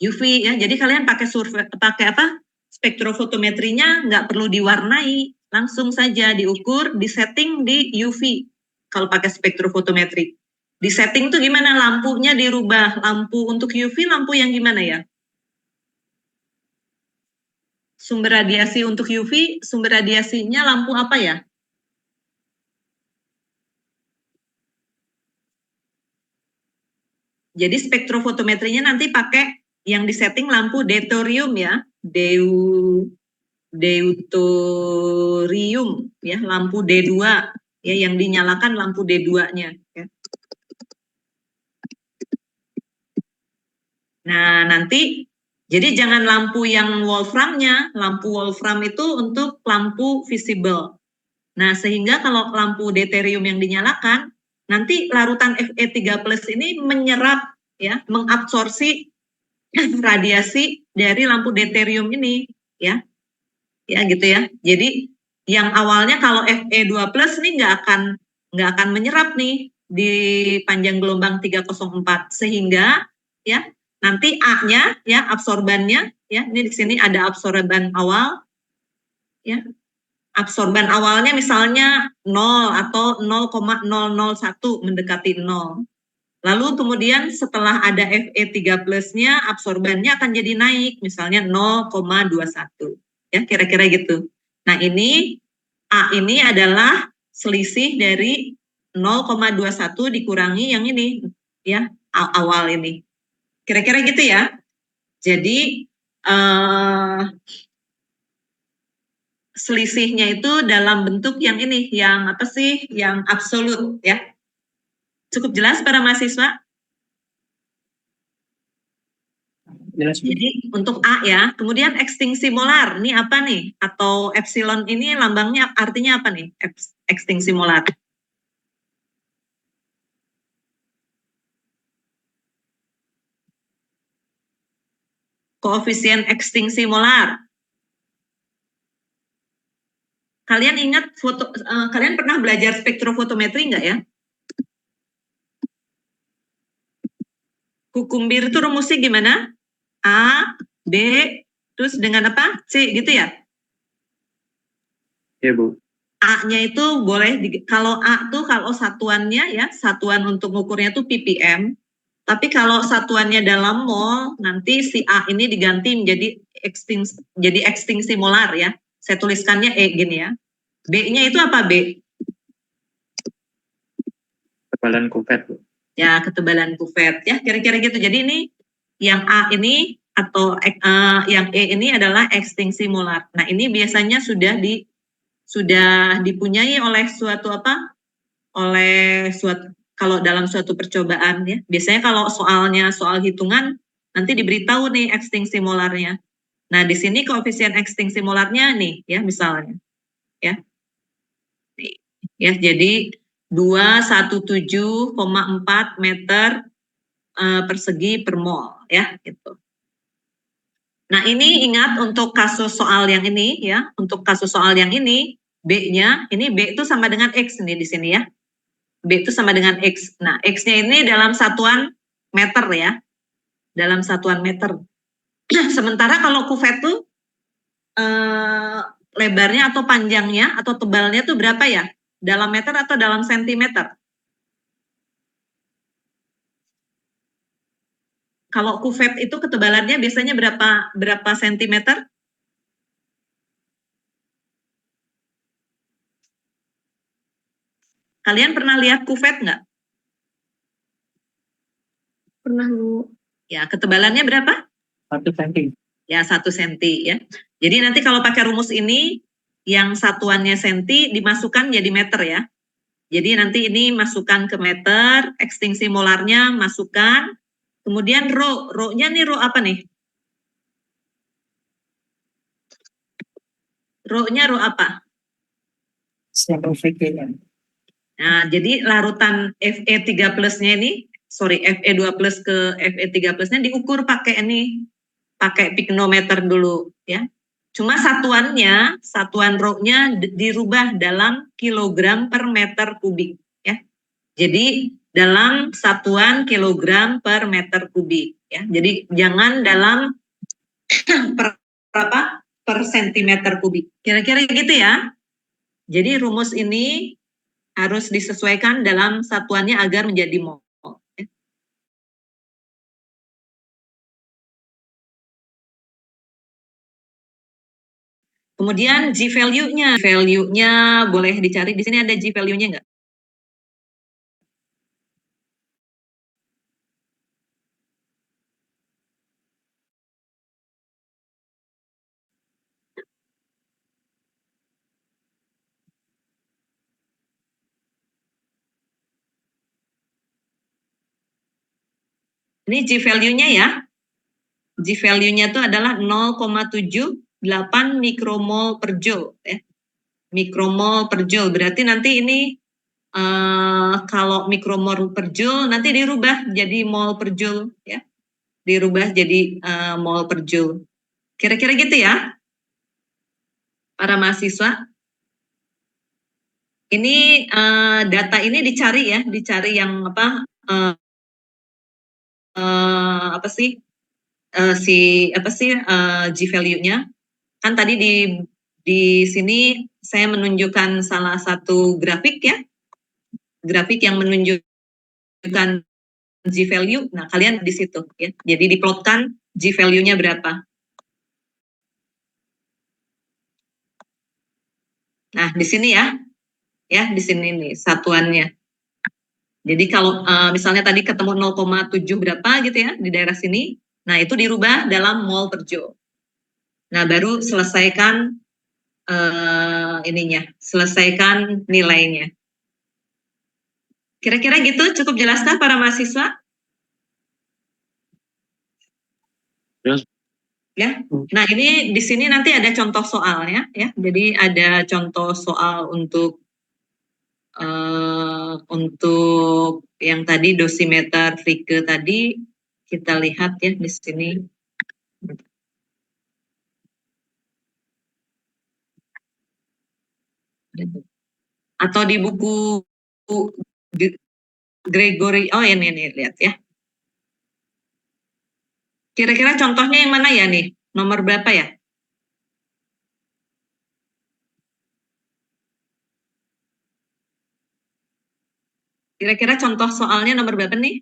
UV ya. Jadi kalian pakai pakai apa? Spektrofotometrinya nggak perlu diwarnai, langsung saja diukur, disetting di UV. Kalau pakai spektrofotometri. Di setting tuh gimana? Lampunya dirubah. Lampu untuk UV, lampu yang gimana ya? Sumber radiasi untuk UV, sumber radiasinya lampu apa ya? Jadi spektrofotometrinya nanti pakai yang disetting lampu deuterium ya, deuterium ya, lampu D2 ya, yang dinyalakan lampu D2-nya ya. Nah, nanti jadi jangan lampu yang wolframnya, lampu wolfram itu untuk lampu visible. Nah, sehingga kalau lampu deuterium yang dinyalakan, nanti larutan Fe3+ ini menyerap ya, mengabsorpsi radiasi dari lampu deuterium ini ya. Ya gitu ya. Jadi yang awalnya kalau Fe2+ ini nggak akan menyerap nih di panjang gelombang 304, sehingga ya nanti A-nya ya, absorbannya ya, ini di sini ada absorban awal ya. Absorban awalnya misalnya 0 atau 0,001 mendekati 0. Lalu kemudian setelah ada Fe3+-nya, absorbannya akan jadi naik, misalnya 0,21. Ya, kira-kira gitu. Nah, ini A ini adalah selisih dari 0,21 dikurangi yang ini, ya, awal ini. Kira-kira gitu ya. Jadi, selisihnya itu dalam bentuk yang ini, yang apa sih, yang absolut, ya. Cukup jelas para mahasiswa? Jelas. Jadi untuk A ya, kemudian ekstingsi molar, ini apa nih? Atau epsilon ini lambangnya artinya apa nih? Ekstingsi molar. Koefisien ekstingsi molar. Kalian ingat kalian pernah belajar spektrofotometri nggak ya? Hukum Bir itu rumusnya gimana? A, B, terus dengan apa? C gitu ya? Iya, Bu. A-nya itu boleh, kalau A tuh kalau satuannya ya, satuan untuk ngukurnya tuh ppm. Tapi kalau satuannya dalam mol, nanti si A ini diganti menjadi ekstingsi molar ya. Saya tuliskannya E gini ya. B-nya itu apa B? Ketebalan kuvert, Bu. Ya, ketebalan kuvert ya, kira-kira gitu. Jadi ini yang A ini atau yang E ini adalah ekstingsi molar. Nah, ini biasanya sudah dipunyai oleh suatu apa? Oleh suatu, kalau dalam suatu percobaan ya. Biasanya kalau soalnya soal hitungan nanti diberitahu nih ekstingsi molarnya. Nah, di sini koefisien ekstingsi molarnya nih ya, misalnya ya. Nih, ya, jadi 217,4 meter persegi per mol ya gitu. Nah, ini ingat untuk kasus soal yang ini ya, untuk kasus soal yang ini B-nya, ini B itu sama dengan X nih di sini ya. B itu sama dengan X. Nah, X-nya ini dalam satuan meter ya. Dalam satuan meter. Sementara kalau kuvet tuh lebarnya atau panjangnya atau tebalnya tuh berapa ya? Dalam meter atau dalam sentimeter? Kalau kuvet itu ketebalannya biasanya berapa sentimeter? Kalian pernah lihat kuvet nggak? Pernah, Bu. Ya, ketebalannya berapa? 1 cm. Ya, 1 senti ya. Jadi nanti kalau pakai rumus ini, yang satuannya senti dimasukkan jadi meter ya. Jadi nanti ini masukkan ke meter, ekstensi molarnya masukkan, kemudian rho-nya nih rho apa nih? Rho-nya rho apa? Sample VK-nya. Nah, jadi larutan Fe3 plusnya ini, Fe2 plus ke Fe3 plusnya diukur pakai ini, pakai pignometer dulu ya. Cuma satuan rho-nya dirubah dalam kilogram per meter kubik ya. Jadi dalam satuan kilogram per meter kubik ya. Jadi jangan dalam per sentimeter kubik. Kira-kira gitu ya. Jadi rumus ini harus disesuaikan dalam satuannya agar menjadi mol. Kemudian G value-nya, boleh dicari di sini ada G value-nya nggak? Ini G value-nya ya. G value-nya itu adalah 0,78 mikromol per joule ya. Mikromol per joule berarti nanti ini kalau mikromol per joule nanti dirubah jadi mol per joule ya. Dirubah jadi mol per joule. Kira-kira gitu ya. Para mahasiswa. Ini data ini dicari ya, dicari yang apa G value-nya. Kan tadi di sini saya menunjukkan salah satu grafik ya. Grafik yang menunjukkan G value. Nah, kalian di situ ya. Jadi diplotkan G value-nya berapa. Nah, di sini ya. Ya, di sini nih satuannya. Jadi kalau misalnya tadi ketemu 0,7 berapa gitu ya di daerah sini, nah itu dirubah dalam mol per joule. Nah baru selesaikan selesaikan nilainya. Kira-kira gitu cukup jelaskah para mahasiswa? Yes. Ya. Nah ini di sini nanti ada contoh soalnya ya. Jadi ada contoh soal untuk yang tadi dosimeter Fricke tadi kita lihat ya di sini. Atau di buku Gregory, oh ini lihat ya. Kira-kira contohnya yang mana ya nih? Nomor berapa ya? Kira-kira contoh soalnya nomor berapa nih?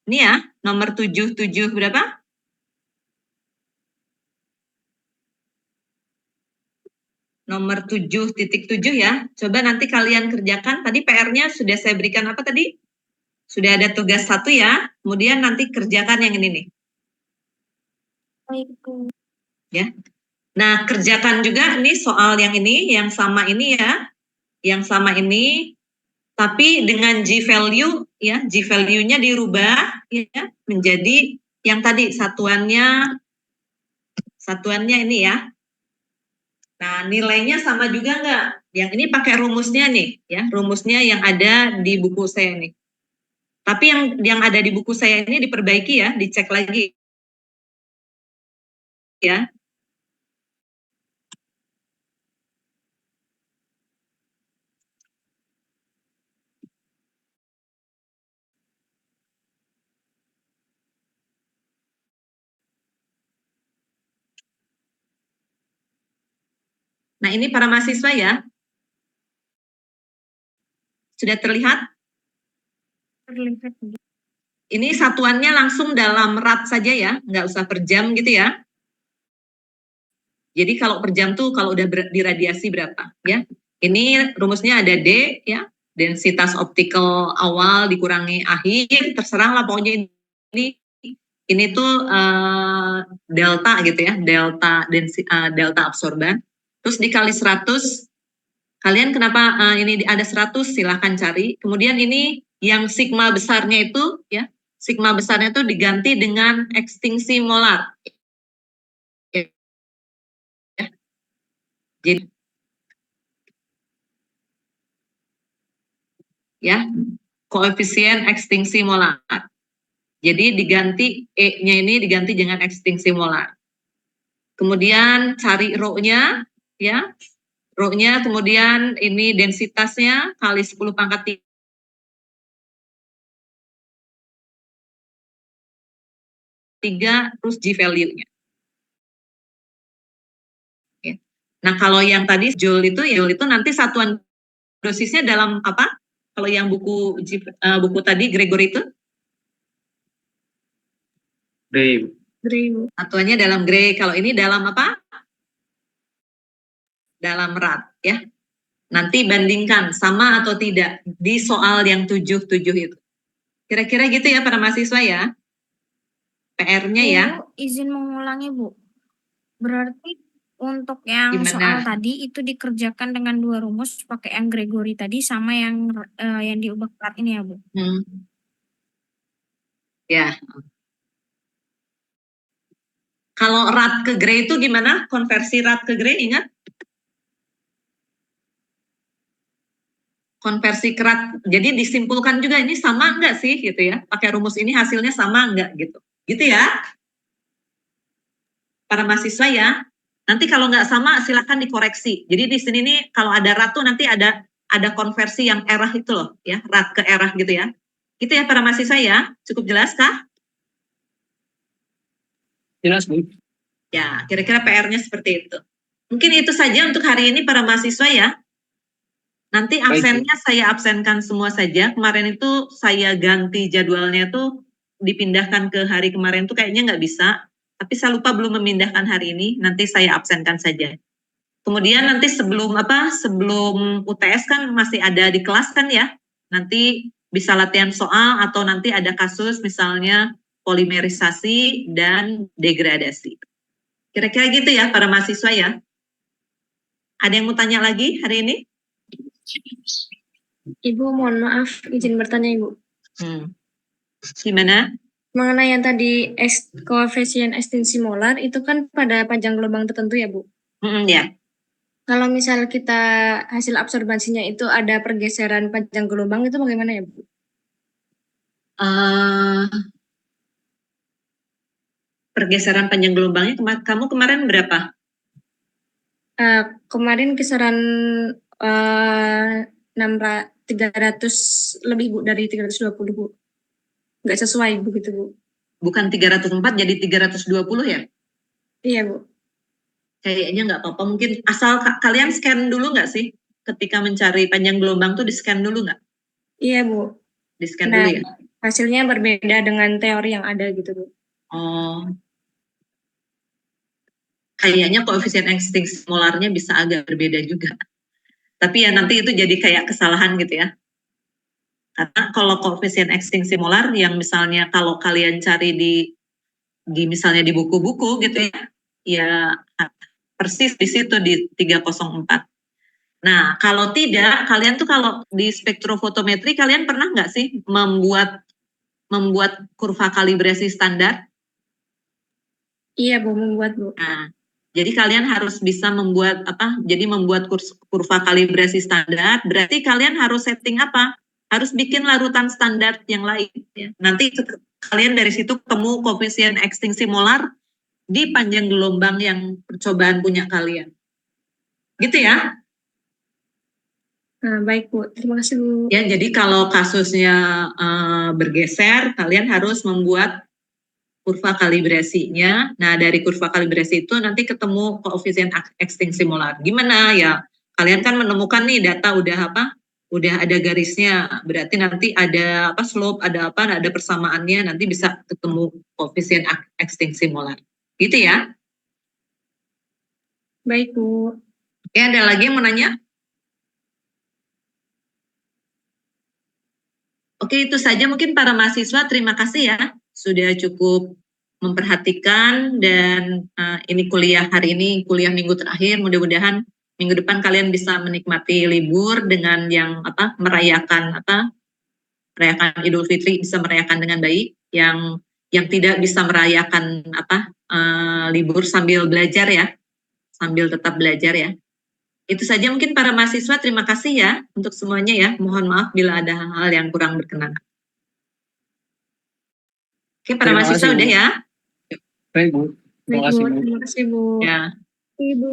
Ini ya, nomor 77 berapa? Nomor 7.7 ya. Coba nanti kalian kerjakan. Tadi PR-nya sudah saya berikan apa tadi? Sudah ada tugas 1 ya. Kemudian nanti kerjakan yang ini nih. Ya. Nah, kerjakan juga nih soal yang ini, yang sama ini ya. Yang sama ini, tapi dengan G value ya, G value-nya dirubah ya menjadi yang tadi satuannya ini ya. Nah, nilainya sama juga enggak? Yang ini pakai rumusnya nih ya, rumusnya yang ada di buku saya nih. Tapi yang ada di buku saya ini diperbaiki ya, dicek lagi ya. Nah, ini para mahasiswa ya. Sudah terlihat? Terlihat. Ini satuannya langsung dalam rad saja ya, nggak usah per jam gitu ya. Jadi kalau per jam tuh kalau udah diradiasi berapa ya. Ini rumusnya ada D ya, densitas optical awal dikurangi akhir, terserah lah pokoknya ini Ini tuh delta gitu ya, delta absorban. Terus dikali 100, kalian kenapa ini ada 100, silahkan cari. Kemudian ini yang sigma besarnya itu ya, sigma besarnya itu diganti dengan ekstinsi molar. Jadi ya, koefisien ekstinsi molar. Jadi diganti E-nya ini diganti dengan ekstinsi molar. Kemudian cari rho-nya ya. Rho-nya kemudian ini densitasnya kali 10 pangkat 3 terus G value-nya. Nah, kalau yang tadi Joule itu nanti satuan dosisnya dalam apa? Kalau yang buku tadi Gregory itu? Gray. Satuannya dalam Gray. Kalau ini dalam apa? Dalam Rad ya. Nanti bandingkan sama atau tidak di soal yang 77 itu. Kira-kira gitu ya para mahasiswa ya. PR-nya ya. Bu, izin mengulangi Bu. Berarti untuk yang Gimana? soal tadi itu dikerjakan dengan 2 rumus pakai yang Gregory tadi sama yang diubah Rad ini ya Bu. Ya. Kalau Rad ke Gray itu gimana? Konversi Rad ke Gray, ingat? Konversi ke Rad. Jadi disimpulkan juga ini sama enggak sih gitu ya? Pakai rumus ini hasilnya sama enggak gitu. Gitu ya. Para mahasiswa ya. Nanti kalau nggak sama silahkan dikoreksi. Jadi di sini nih kalau ada Rad tuh nanti ada konversi yang erah itu loh ya, Rad ke erah gitu ya. Gitu ya para mahasiswa ya. Cukup jelas kah? Jelas Bu. Ya, kira-kira PR-nya seperti itu. Mungkin itu saja untuk hari ini para mahasiswa ya. Nanti absennya saya absenkan semua saja. Kemarin itu saya ganti jadwalnya tuh dipindahkan ke hari kemarin tuh kayaknya nggak bisa. Tapi saya lupa belum memindahkan hari ini. Nanti saya absenkan saja. Kemudian nanti sebelum UTS kan masih ada di kelas kan ya. Nanti bisa latihan soal atau nanti ada kasus misalnya polimerisasi dan degradasi. Kira-kira gitu ya para mahasiswa ya. Ada yang mau tanya lagi hari ini? Ibu, mohon maaf, izin bertanya Ibu. Gimana? Mengenai yang tadi koefisien ekstinsi molar, itu kan pada panjang gelombang tertentu ya Bu? Ya. Kalau misal kita hasil absorbansinya itu ada pergeseran panjang gelombang, itu bagaimana ya Bu? Pergeseran panjang gelombangnya kamu kemarin berapa? Kemarin kisaran 300 lebih Bu, dari 320 Bu. Nggak sesuai begitu Bu. Bukan 304 jadi 320 ya? Iya Bu. Kayaknya nggak apa-apa, mungkin asal kalian scan dulu nggak sih? Ketika mencari panjang gelombang tuh di scan dulu nggak? Iya Bu. Di scan dulu ya? Hasilnya berbeda dengan teori yang ada gitu Bu. Oh. Kayaknya koefisien ekstinsi molarnya bisa agak berbeda juga. Tapi ya nanti itu jadi kayak kesalahan gitu ya. Karena kalau koefisien ekstinsi molar yang misalnya kalau kalian cari di misalnya di buku-buku gitu ya, ya persis di situ di 304. Nah, kalau tidak, kalian tuh kalau di spektrofotometri kalian pernah nggak sih membuat kurva kalibrasi standar? Iya Bu, membuat Bu. Nah, jadi kalian harus bisa membuat apa? Jadi membuat kurva kalibrasi standar, berarti kalian harus setting apa? Harus bikin larutan standar yang lain. Ya. Nanti kalian dari situ ketemu koefisien ekstinsi molar di panjang gelombang yang percobaan punya kalian. Gitu ya? Nah, baik Bu, terima kasih Bu. Ya, jadi kalau kasusnya bergeser, kalian harus membuat kurva kalibrasinya. Nah, dari kurva kalibrasi itu nanti ketemu koefisien ekstinsi molar. Gimana ya? Kalian kan menemukan nih data udah apa? Udah ada garisnya. Berarti nanti ada apa slope, ada apa, ada persamaannya, nanti bisa ketemu koefisien ekstinsi molar. Gitu ya? Baik Bu. Oke, ada lagi yang mau nanya? Oke, itu saja mungkin para mahasiswa. Terima kasih ya. Sudah cukup memperhatikan dan ini kuliah hari ini, kuliah minggu terakhir. Mudah-mudahan minggu depan kalian bisa menikmati libur dengan yang merayakan Idul Fitri, bisa merayakan dengan baik. Yang tidak bisa merayakan libur sambil belajar ya, sambil tetap belajar ya. Itu saja mungkin para mahasiswa, terima kasih ya untuk semuanya ya. Mohon maaf bila ada hal-hal yang kurang berkenan. Oke, para Terima mahasiswa kasih, Bu. udah ya. Baik, Bu. Terima Baik, kasih, Bu. Bu. Terima kasih, Bu. Ya. Ibu.